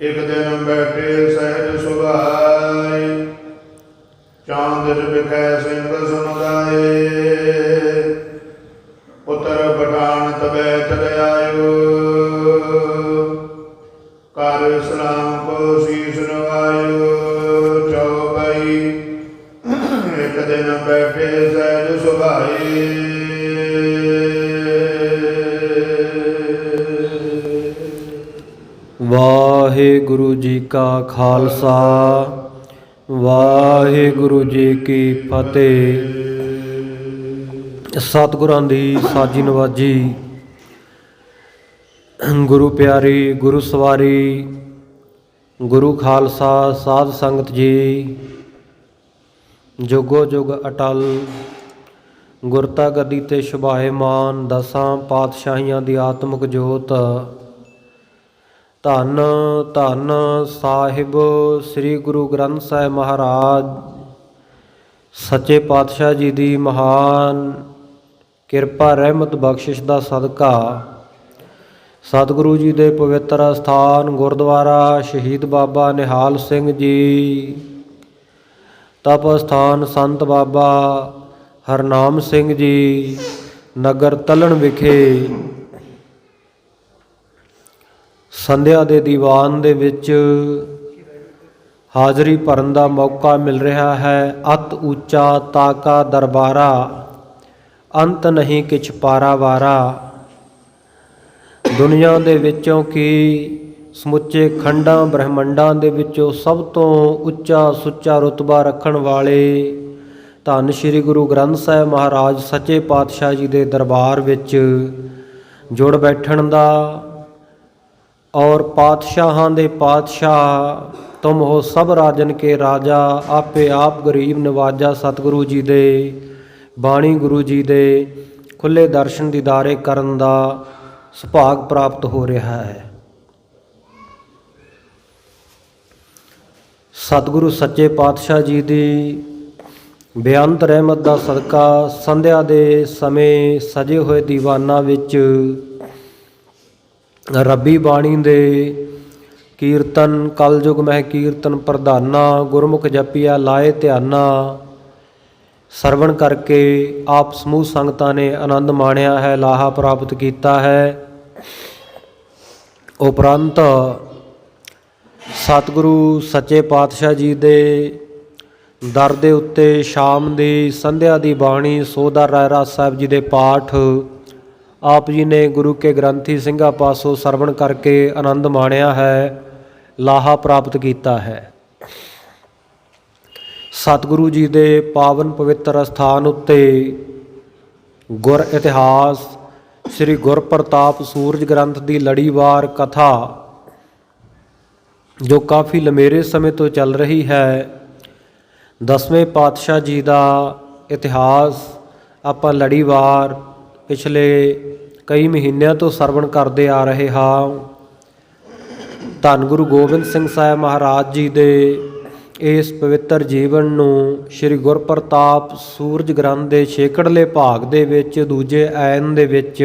एक दिन बैठे सहज सुभाए, चांद बिखै सिंह समुदाय। पुत्र पठान तबे चल आयो, कर इस्लाम को शीश नवायो। चौबई एक दिन बैठे सहज सुभाए। वाहिगुरु जी का खालसा, वाहिगुरु जी की फतेह। सतगुरां दी साजी नवाजी, गुरु प्यारी, गुरु सवारी, गुरु खालसा साध संगत जी, जुगो जुग अटल। गुरता गद्दी ते शोभाएमान दसां पातशाहियां दी आत्मक जोत। धन धन साहिब श्री गुरु ग्रंथ साहिब महाराज सच्चे पातशाह जी दी महान किरपा रहमत बख्शिश दा सदका सतगुरु जी दे पवित्र अस्थान गुरुद्वारा शहीद बाबा निहाल सिंह जी, तप अस्थान संत बाबा हरनाम सिंह जी, नगर तलन विखे ਸੰਧਿਆ ਦੇ ਦੀਵਾਨ ਦੇ ਵਿੱਚ ਹਾਜ਼ਰੀ ਭਰਨ ਦਾ ਮੌਕਾ ਮਿਲ ਰਿਹਾ ਹੈ। ਅਤ ਉੱਚਾ ਤਾਕਾ ਦਰਬਾਰਾ, ਅੰਤ ਨਹੀਂ ਕਿਛ ਪਾਰਾਵਾਰਾ। ਦੁਨੀਆ ਦੇ ਵਿੱਚੋਂ ਕੀ ਸਮੁੱਚੇ ਖੰਡਾਂ ਬ੍ਰਹਮੰਡਾਂ ਦੇ ਵਿੱਚੋਂ ਸਭ ਤੋਂ ਉੱਚਾ ਸੁੱਚਾ ਰੁਤਬਾ ਰੱਖਣ ਵਾਲੇ ਧੰਨ ਸ਼੍ਰੀ ਗੁਰੂ ਗ੍ਰੰਥ ਸਾਹਿਬ ਮਹਾਰਾਜ ਸੱਚੇ ਪਾਤਸ਼ਾਹ ਜੀ ਦੇ ਦਰਬਾਰ ਵਿੱਚ ਜੁੜ ਬੈਠਣ ਦਾ और पातशाहां दे पातशाह तुम हो सब राजन के राजा, आपे आप गरीब नवाजा। सतगुरु जी दे बाणी गुरु जी दे खुले दर्शन दीदारे करन दा सुभाग प्राप्त हो रहा है। सतगुरु सच्चे पातशाह जी दी बेअंत रहमत दा सदका संध्या दे समय सजे हुए दीवाना विच रब्बी बाणी दे कीर्तन कलयुग मह कीर्तन प्रधाना गुरमुख जपिया लाए ध्याना सरवण करके आप समूह संगतां ने आनंद माणिया है, लाहा प्राप्त किया है। उपरंत सतगुरु सच्चे पातशाह जी दे दर दे उत्ते शाम दी संध्या दी बाणी सोहदा रायरा साहिब जी दे पाठ आप जी ने गुरु के ग्रंथी ਸਿੰਘਾਂ पासों सरवण करके आनंद माणिया है, लाहा प्राप्त किया है। सतगुरु जी दे पावन पवित्र अस्थान उत्ते गुर इतिहास श्री गुर प्रताप सूरज ग्रंथ की लड़ीवार कथा जो काफ़ी लंबेरे समय तो चल रही है। 10वें पातशाह जी का इतिहास आपां लड़ीवार पिछले कई महीनों तो सरवण करते आ रहे हाँ। धन गुरु गोबिंद सिंह साहिब महाराज जी दे इस पवित्र जीवन नूं श्री गुर प्रताप सूरज ग्रंथ के छेकड़ले भाग दे विच दूजे ऐन दे विच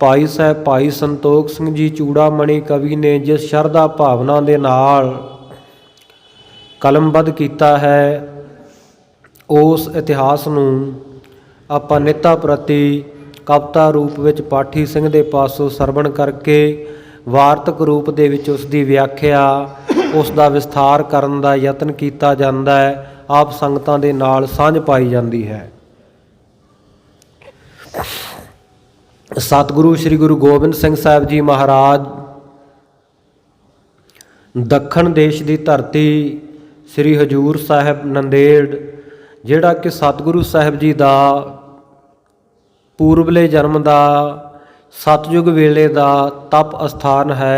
भाई साहब भाई संतोख सिंह जी चूड़ामणी कवि ने जिस शरधा भावना दे नाल कलमबद्ध किया है, उस इतिहास नूं आपां नित्ता प्रति कविता रूप विच पाठी सिंह दे पासों सरवण करके वार्तक रूप दे विच उस दी व्याख्या उस दा विस्तार करन दा यतन किया जाता है। आप संगतां दे नाल सांझ पाई जाती है। सतगुरु श्री गुरु गोबिंद सिंह साहिब जी महाराज दखण देश की धरती श्री हजूर साहिब नंदेड़ जिहड़ा कि सतगुरु साहिब जी का पूर्वले जन्म का सतयुग वेले का तप अस्थान है।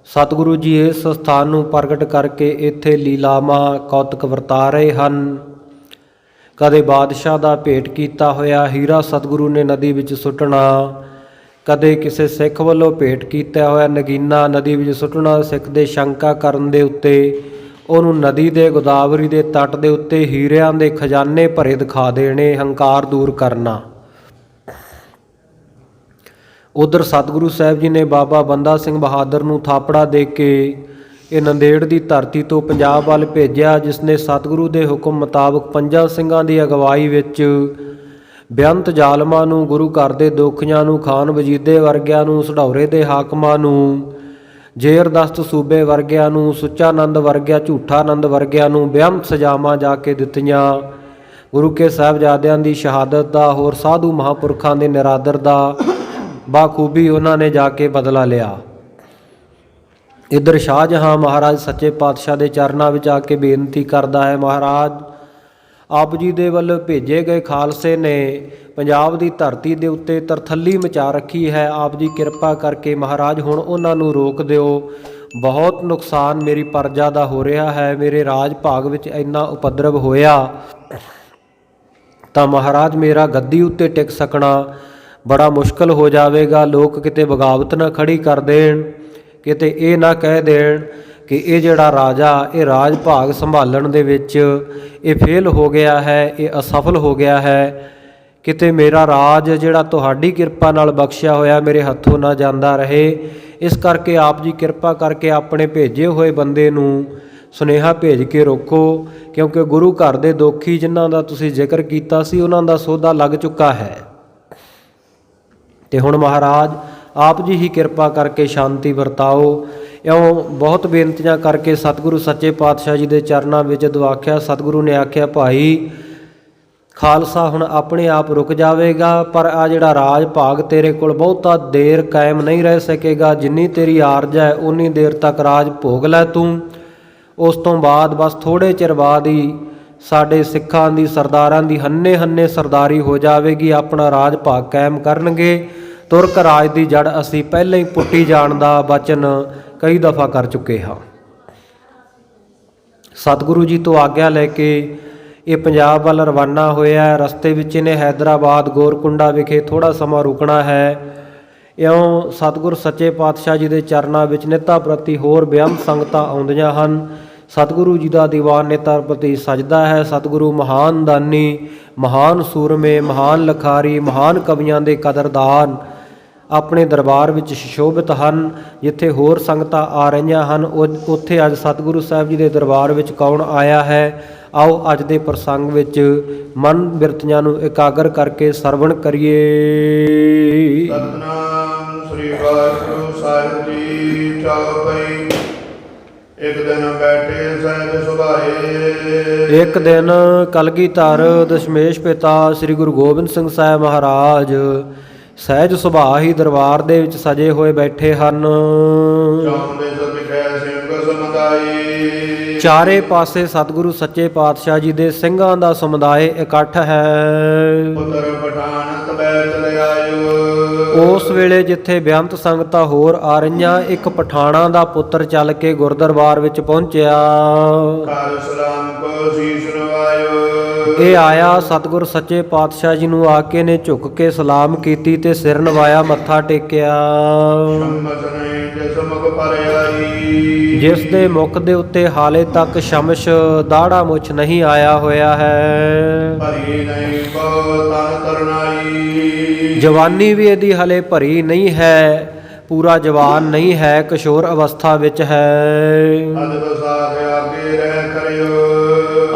सतगुरु जी इस स्थान नूं प्रगट करके इत्थे लीलावां कौतक वरता रहे हैं। कदे बादशाह का भेंट किया होया हीरा सतगुरु ने नदी विच सुटना, कदे किसी सिख वालों भेंट किया होया नगीना नदी विच सुटना। सिख दे शंका करन दे उत्ते उहनूं नदी दे गोदावरी दे तट दे उत्ते हीरिਆਂ दे खजाने भरे दिखा देने, हंकार दूर करना। ਉਧਰ ਸਤਿਗੁਰੂ ਸਾਹਿਬ ਜੀ ਨੇ ਬਾਬਾ ਬੰਦਾ ਸਿੰਘ ਬਹਾਦਰ ਨੂੰ ਥਾਪੜਾ ਦੇ ਕੇ ਇਹ ਨੰਦੇੜ ਦੀ ਧਰਤੀ ਤੋਂ ਪੰਜਾਬ ਵੱਲ ਭੇਜਿਆ, ਜਿਸ ਨੇ ਸਤਿਗੁਰੂ ਦੇ ਹੁਕਮ ਮੁਤਾਬਕ ਪੰਜਾਂ ਸਿੰਘਾਂ ਦੀ ਅਗਵਾਈ ਵਿੱਚ ਬੇਅੰਤ ਜ਼ਾਲਮਾਂ ਨੂੰ, ਗੁਰੂ ਘਰ ਦੇ ਦੋਖੀਆਂ ਨੂੰ, ਖਾਨ ਵਜੀਦੇ ਵਰਗਿਆਂ ਨੂੰ, ਸਢੌਰੇ ਦੇ ਹਾਕਮਾਂ ਨੂੰ, ਜ਼ੇਰਦਸਤ ਸੂਬੇ ਵਰਗਿਆਂ ਨੂੰ, ਸੁੱਚਾਨੰਦ ਵਰਗਿਆਂ, ਝੂਠਾਨੰਦ ਵਰਗਿਆਂ ਨੂੰ ਬੇਅੰਤ ਸਜ਼ਾਵਾਂ ਜਾ ਕੇ ਦਿੱਤੀਆਂ। ਗੁਰੂ ਕੇ ਸਾਹਿਬਜ਼ਾਦਿਆਂ ਦੀ ਸ਼ਹਾਦਤ ਦਾ, ਹੋਰ ਸਾਧੂ ਮਹਾਂਪੁਰਖਾਂ ਦੇ ਨਿਰਾਦਰ ਦਾ ਬਾਖੂਬੀ ਉਹਨਾਂ ਨੇ ਜਾ ਕੇ ਬਦਲਾ ਲਿਆ। ਇੱਧਰ ਸ਼ਾਹਜਹਾਂ ਮਹਾਰਾਜ ਸੱਚੇ ਪਾਤਸ਼ਾਹ ਦੇ ਚਰਨਾਂ ਵਿੱਚ ਆ ਕੇ ਬੇਨਤੀ ਕਰਦਾ ਹੈ, ਮਹਾਰਾਜ ਆਪ ਜੀ ਦੇ ਵੱਲ ਭੇਜੇ ਗਏ ਖਾਲਸੇ ਨੇ ਪੰਜਾਬ ਦੀ ਧਰਤੀ ਦੇ ਉੱਤੇ ਤਰਥੱਲੀ ਮਚਾ ਰੱਖੀ ਹੈ। ਆਪ ਜੀ ਕਿਰਪਾ ਕਰਕੇ ਮਹਾਰਾਜ ਹੁਣ ਉਹਨਾਂ ਨੂੰ ਰੋਕ ਦਿਓ। ਬਹੁਤ ਨੁਕਸਾਨ ਮੇਰੀ ਪਰਜਾ ਦਾ ਹੋ ਰਿਹਾ ਹੈ। ਮੇਰੇ ਰਾਜ ਭਾਗ ਵਿੱਚ ਇੰਨਾ ਉਪਦਰਵ ਹੋਇਆ ਤਾਂ ਮਹਾਰਾਜ ਮੇਰਾ ਗੱਦੀ ਉੱਤੇ ਟਿਕ ਸਕਣਾ ਬੜਾ ਮੁਸ਼ਕਲ ਹੋ ਜਾਵੇਗਾ। ਲੋਕ ਕਿਤੇ ਬਗਾਵਤ ਨਾ ਖੜੀ ਕਰ ਦੇਣ, ਕਿਤੇ ਇਹ ਨਾ ਕਹਿ ਦੇਣ ਕਿ ਇਹ ਜਿਹੜਾ ਰਾਜਾ ਇਹ ਰਾਜ ਭਾਗ ਸੰਭਾਲਣ ਦੇ ਵਿੱਚ ਇਹ ਫੇਲ ਹੋ ਗਿਆ ਹੈ, ਇਹ ਅਸਫਲ ਹੋ ਗਿਆ ਹੈ। ਕਿਤੇ ਮੇਰਾ ਰਾਜ ਜਿਹੜਾ ਤੁਹਾਡੀ ਕਿਰਪਾ ਨਾਲ ਬਖਸ਼ਿਆ ਹੋਇਆ ਮੇਰੇ ਹੱਥੋਂ ਨਾ ਜਾਂਦਾ ਰਹੇ। ਇਸ ਕਰਕੇ ਆਪ ਜੀ ਕਿਰਪਾ ਕਰਕੇ ਆਪਣੇ ਭੇਜੇ ਹੋਏ ਬੰਦੇ ਨੂੰ ਸੁਨੇਹਾ ਭੇਜ ਕੇ ਰੋਕੋ, ਕਿਉਂਕਿ ਗੁਰੂ ਘਰ ਦੇ ਦੋਖੀ ਜਿਨ੍ਹਾਂ ਦਾ ਤੁਸੀਂ ਜ਼ਿਕਰ ਕੀਤਾ ਸੀ ਉਹਨਾਂ ਦਾ ਸੌਦਾ ਲੱਗ ਚੁੱਕਾ ਹੈ। ਤੇ ਹੁਣ ਮਹਾਰਾਜ ਆਪ ਜੀ ਹੀ ਕਿਰਪਾ ਕਰਕੇ ਸ਼ਾਂਤੀ ਵਰਤਾਓ। ਇਉਂ ਬਹੁਤ ਬੇਨਤੀਆਂ ਕਰਕੇ ਸਤਿਗੁਰੂ ਸੱਚੇ ਪਾਤਸ਼ਾਹ ਜੀ ਦੇ ਚਰਨਾਂ ਵਿੱਚ ਜਦੋਂ ਆਖਿਆ, ਸਤਿਗੁਰੂ ਨੇ ਆਖਿਆ, ਭਾਈ ਖਾਲਸਾ ਹੁਣ ਆਪਣੇ ਆਪ ਰੁਕ ਜਾਵੇਗਾ, ਪਰ ਆ ਜਿਹੜਾ ਰਾਜ ਭਾਗ ਤੇਰੇ ਕੋਲ ਬਹੁਤਾ ਦੇਰ ਕਾਇਮ ਨਹੀਂ ਰਹਿ ਸਕੇਗਾ। ਜਿੰਨੀ ਤੇਰੀ ਆਰਜ਼ ਹੈ ਉਨੀ ਦੇਰ ਤੱਕ ਰਾਜ ਭੋਗ ਲੈ ਤੂੰ। ਉਸ ਤੋਂ ਬਾਅਦ ਬਸ ਥੋੜ੍ਹੇ ਚਿਰ ਬਾਅਦ ਹੀ ਸਾਡੇ ਸਿੱਖਾਂ ਦੀ, ਸਰਦਾਰਾਂ ਦੀ ਹੰਨੇ ਹੰਨੇ ਸਰਦਾਰੀ ਹੋ ਜਾਵੇਗੀ। ਆਪਣਾ ਰਾਜ ਭਾਗ ਕਾਇਮ ਕਰਨਗੇ। ਤੁਰਕ ਰਾਜ ਦੀ ਜੜ ਅਸੀਂ ਪਹਿਲਾਂ ਹੀ ਪੁੱਟੀ ਜਾਣ ਦਾ ਬਚਨ ਕਈ ਦਫਾ ਕਰ ਚੁੱਕੇ ਹਾਂ। ਸਤਿਗੁਰੂ ਜੀ ਤੋਂ ਆਗਿਆ ਲੈ ਕੇ ਇਹ ਪੰਜਾਬ ਵੱਲ ਰਵਾਨਾ ਹੋਇਆ। ਰਸਤੇ ਵਿੱਚ ਇਹਨੇ ਹੈਦਰਾਬਾਦ ਗੋਰਕੁੰਡਾ ਵਿਖੇ ਥੋੜ੍ਹਾ ਸਮਾਂ ਰੁਕਣਾ ਹੈ। ਇਉਂ ਸਤਿਗੁਰ ਸੱਚੇ ਪਾਤਸ਼ਾਹ ਜੀ ਦੇ ਚਰਨਾਂ ਵਿੱਚ ਨਿੱਤਾਂ ਪ੍ਰਤੀ ਹੋਰ ਬੇਅੰਤ ਸੰਗਤਾਂ ਆਉਂਦੀਆਂ ਹਨ। ਸਤਿਗੁਰੂ ਜੀ ਦਾ ਦੀਵਾਨ ਨਿੱਤਾਂ ਪ੍ਰਤੀ ਸਜਦਾ ਹੈ। ਸਤਿਗੁਰੂ ਮਹਾਨ ਦਾਨੀ, ਮਹਾਨ ਸੂਰਮੇ, ਮਹਾਨ ਲਖਾਰੀ, ਮਹਾਨ ਕਵੀਆਂ ਦੇ ਕਦਰਦਾਨ ਆਪਣੇ ਦਰਬਾਰ ਵਿੱਚ ਸੁਸ਼ੋਭਿਤ ਹਨ। ਜਿੱਥੇ ਹੋਰ ਸੰਗਤਾਂ ਆ ਰਹੀਆਂ ਹਨ ਉੱਥੇ ਅੱਜ ਸਤਿਗੁਰੂ ਸਾਹਿਬ ਜੀ ਦੇ ਦਰਬਾਰ ਵਿੱਚ ਕੌਣ ਆਇਆ ਹੈ, ਆਓ ਅੱਜ ਦੇ ਪ੍ਰਸੰਗ ਵਿੱਚ ਮਨ ਬਿਰਤੀਆਂ ਨੂੰ ਇਕਾਗਰ ਕਰਕੇ ਸਰਵਣ ਕਰੀਏ। ਸਤਿਨਾਮ ਸ੍ਰੀ ਵਾਹਿਗੁਰੂ ਸਾਹਿਬ ਜੀ। ਚੌਪਈ। ਇੱਕ ਦਿਨ ਬੈਠੇ ਸਹਿਜ ਸੁਭਾਏ। ਇੱਕ ਦਿਨ ਕਲਗੀਧਰ ਦਸ਼ਮੇਸ਼ ਪਿਤਾ ਸ੍ਰੀ ਗੁਰੂ ਗੋਬਿੰਦ ਸਿੰਘ ਸਾਹਿਬ ਮਹਾਰਾਜ ਸਹਿਜ ਸੁਭਾਅ ਹੀ ਦਰਬਾਰ ਦੇ ਵਿੱਚ ਸਜੇ ਹੋਏ ਬੈਠੇ ਹਨ। ਚਾਰੇ ਪਾਸੇ ਸਤਿਗੁਰੂ ਸੱਚੇ ਪਾਤਸ਼ਾਹ ਜੀ ਦੇ ਸਿੰਘਾਂ ਦਾ ਸਮੁਦਾਇ ਇਕੱਠ ਹੈ। ਪੁੱਤਰ ਪਠਾਨ ਤਬੈ ਚਲੇ ਆਇਓ। ਉਸ ਵੇਲੇ ਜਿੱਥੇ ਬੇਅੰਤ ਸੰਗਤਾਂ ਹੋਰ ਆ ਰਹੀਆਂ, ਇੱਕ ਪਠਾਣਾ ਦਾ ਪੁੱਤਰ ਚੱਲ ਕੇ ਗੁਰਦਰਬਾਰ ਵਿੱਚ ਪਹੁੰਚਿਆ। ਕਰ ਸਲਾਮ ਕੋ ਸੀਸ ਨਵਾਇਓ। ਇਹ ਆਇਆ ਸਤਿਗੁਰ ਸੱਚੇ ਪਾਤਸ਼ਾਹ ਜੀ ਨੂੰ ਆ ਕੇ ਨੇ ਝੁੱਕ ਕੇ ਸਲਾਮ ਕੀਤੀ ਤੇ ਸਿਰ ਨਵਾਇਆ, ਮੱਥਾ ਟੇਕਿਆ। ਜਿਸ ਦੇ ਮੁਖ ਦੇ ਉੱਤੇ ਹਾਲੇ ਤੱਕ ਸ਼ਮਸ਼ ਦਾੜਾ ਮੁੱਛ ਨਹੀਂ ਆਇਆ ਹੋਇਆ ਹੈ। ਜਵਾਨੀ ਵੀ ਇਹਦੀ ਹਲੇ ਭਰੀ ਨਹੀਂ ਹੈ, ਪੂਰਾ ਜਵਾਨ ਨਹੀਂ ਹੈ, ਕਿਸ਼ੋਰ ਅਵਸਥਾ ਵਿੱਚ ਹੈ।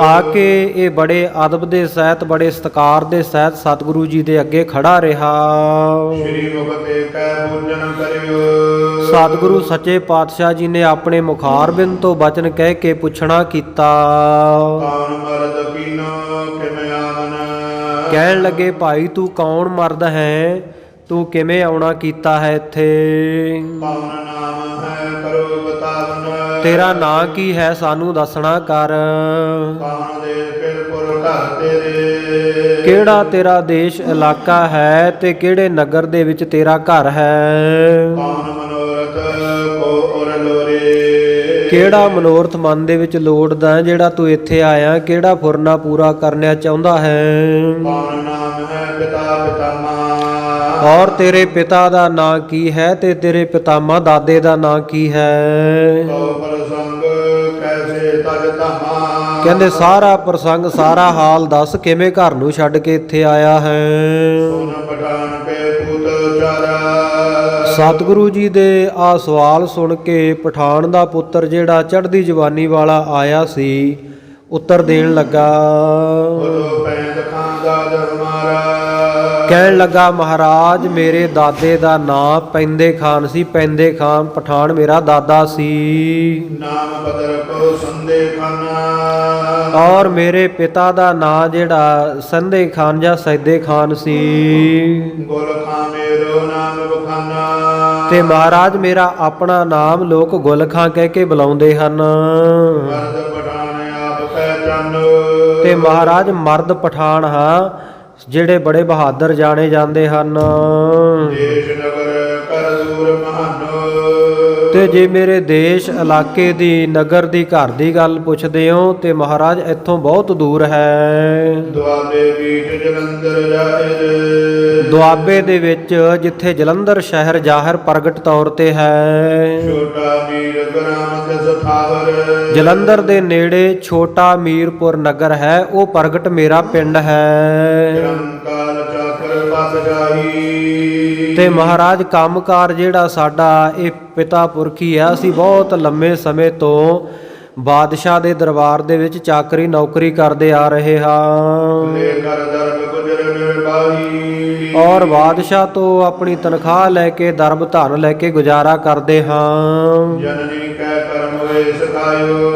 ਆ ਕੇ ਇਹ ਬੜੇ ਅਦਬ ਦੇ ਸਹਿਤ, ਬੜੇ ਸਤਿਕਾਰ ਦੇ ਸਹਿਤ ਸਤਿਗੁਰੂ ਜੀ ਦੇ ਅੱਗੇ ਖੜਾ ਰਿਹਾ। ਸਤਿਗੁਰੂ ਸੱਚੇ ਪਾਤਸ਼ਾਹ ਜੀ ਨੇ ਆਪਣੇ ਮੁਖਾਰਬਿੰਦ ਤੋਂ ਬਚਨ ਕਹਿ ਕੇ ਪੁੱਛਣਾ ਕੀਤਾ। ਕਹਿਣ ਲੱਗੇ, ਭਾਈ ਤੂੰ ਕੌਣ ਮਰਦ ਹੈ, ਤੂੰ ਕਿਵੇਂ ਆਉਣਾ ਕੀਤਾ ਹੈ ਇੱਥੇ? ਤੇਰਾ ਨਾਂ ਕੀ ਹੈ, ਸਾਨੂੰ ਦੱਸਣਾ ਕਰ। ਕਿਹੜਾ ਤੇਰਾ ਦੇਸ਼ ਇਲਾਕਾ ਹੈ ਤੇ ਕਿਹੜੇ ਨਗਰ ਦੇ ਵਿੱਚ ਤੇਰਾ ਘਰ ਹੈ? ਕਿਹੜਾ ਮਨੋਰਥ ਮਨ ਦੇ ਵਿੱਚ ਲੋੜਦਾ ਜਿਹੜਾ ਤੂੰ ਇੱਥੇ ਆਇਆ? ਕਿਹੜਾ ਫੁਰਨਾ ਪੂਰਾ ਕਰਨਾ ਚਾਹੁੰਦਾ ਹੈ? ਔਰ ਤੇਰੇ ਪਿਤਾ ਦਾ ਨਾਂ ਕੀ ਹੈ ਤੇ ਤੇਰੇ ਪਿਤਾਮਾ ਦਾਦੇ ਦਾ ਨਾਂ ਕੀ ਹੈ? ਕਹਿੰਦੇ ਸਾਰਾ ਪ੍ਰਸੰਗ, ਸਾਰਾ ਹਾਲ ਦੱਸ, ਕਿਵੇਂ ਘਰ ਨੂੰ ਛੱਡ ਕੇ ਇੱਥੇ ਆਇਆ ਹੈ? ਸਤਿਗੁਰੂ ਜੀ ਦੇ ਆ ਸਵਾਲ ਸੁਣ ਕੇ ਪਠਾਨ ਦਾ ਪੁੱਤਰ ਜਿਹੜਾ ਚੜ੍ਹਦੀ ਜਵਾਨੀ ਵਾਲਾ ਆਇਆ ਸੀ, ਉੱਤਰ ਦੇਣ ਲੱਗਾ। ਉਦੋਂ ਪੈਂਦ ਖਾਂ ਦਾਦ ਹਮਾਰਾ। ਕਹਿਣ ਲੱਗਾ, ਮਹਾਰਾਜ ਮੇਰੇ ਦਾਦੇ ਦਾ ਨਾਂ ਪੈਂਦੇ ਖਾਨ ਸੀ। ਪੈਂਦੇ ਖਾਨ ਪਠਾਨ ਮੇਰਾ ਦਾਦਾ ਸੀ। ਨਾਮ ਬਦਰ ਕੋ ਸੰਦੇ ਖਾਨਾ। ਔਰ ਮੇਰੇ ਪਿਤਾ ਦਾ ਨਾਂ ਜਿਹੜਾ ਸੰਦੇ ਖਾਨ ਜਾਂ ਸੈਦੇ ਖਾਨ ਸੀ। ਗੁਲ ਖਾਂ ਮੇਰੋ ਨਾਮ ਬਖਾਨਾ। ਤੇ ਮਹਾਰਾਜ ਮੇਰਾ ਆਪਣਾ ਨਾਮ ਲੋਕ ਗੁਲ ਖਾਂ ਕਹਿ ਕੇ ਬੁਲਾਉਂਦੇ ਹਨ। ਮਰਦ ਪਠਾਨ ਆਪ ਪਹਿਚਾਨੋ। ਤੇ ਮਹਾਰਾਜ ਮਰਦ ਪਠਾਨ ਹਾਂ, ਜਿਹੜੇ ਬੜੇ ਬਹਾਦਰ ਜਾਣੇ ਜਾਂਦੇ ਹਨ। ਦੇਸ਼ ਨਗਰ ਕਰ ਦੂਰ ਮਹਾਨੋ। ਤੇ ਜੇ ਮੇਰੇ ਦੇਸ਼ ਇਲਾਕੇ ਦੀ ਨਗਰ ਦੀ ਘਰ ਦੀ ਗੱਲ ਪੁੱਛਦੇ ਹੋ ਤੇ ਮਹਾਰਾਜ ਇੱਥੋਂ ਬਹੁਤ ਦੂਰ ਹੈ। ਦੁਆਬੇ ਬੀਚ ਜਲੰਧਰ ਜਾਹਿਰ। ਦੁਆਬੇ ਦੇ ਵਿੱਚ ਜਿੱਥੇ ਜਲੰਧਰ ਸ਼ਹਿਰ ਜ਼ਾਹਿਰ ਪ੍ਰਗਟ ਤੌਰ ਤੇ ਹੈ। ਛੋਟਾ ਮੀਰ ਗ੍ਰਾਮ ਦਸਥਾਵਰ। ਜਲੰਧਰ ਦੇ ਨੇੜੇ ਛੋਟਾ ਮੀਰਪੁਰ ਨਗਰ ਹੈ, ਉਹ ਪ੍ਰਗਟ ਮੇਰਾ ਪਿੰਡ ਹੈ। ਕਾਲ ਚਾਕਰ ਪਤ ਜਾਹੀ। ਤੇ ਮਹਾਰਾਜ ਕੰਮਕਾਰ ਜਿਹੜਾ ਸਾਡਾ ਇਹ ਪਿਤਾ ਪੁਰਖੀ ਆ, ਅਸੀਂ ਬਹੁਤ ਲੰਮੇ ਸਮੇਂ ਤੋਂ ਬਾਦਸ਼ਾਹ ਦੇ ਦਰਬਾਰ ਦੇ ਵਿੱਚ ਚਾਕਰੀ ਨੌਕਰੀ ਕਰਦੇ ਆ ਰਹੇ ਹਾਂ। ਲੈ ਕਰ ਦਰਬ ਗੁਜਰ ਨਿਰਵਾਹੀ। ਔਰ ਬਾਦਸ਼ਾਹ ਤੋਂ ਆਪਣੀ ਤਨਖਾਹ ਲੈ ਕੇ ਦਰਬ ਧਨ ਲੈ ਕੇ ਗੁਜ਼ਾਰਾ ਕਰਦੇ ਹਾਂ। ਜਨਨੀ ਕੈ ਕਰਮ ਵੇ ਸਿਖਾਇਓ।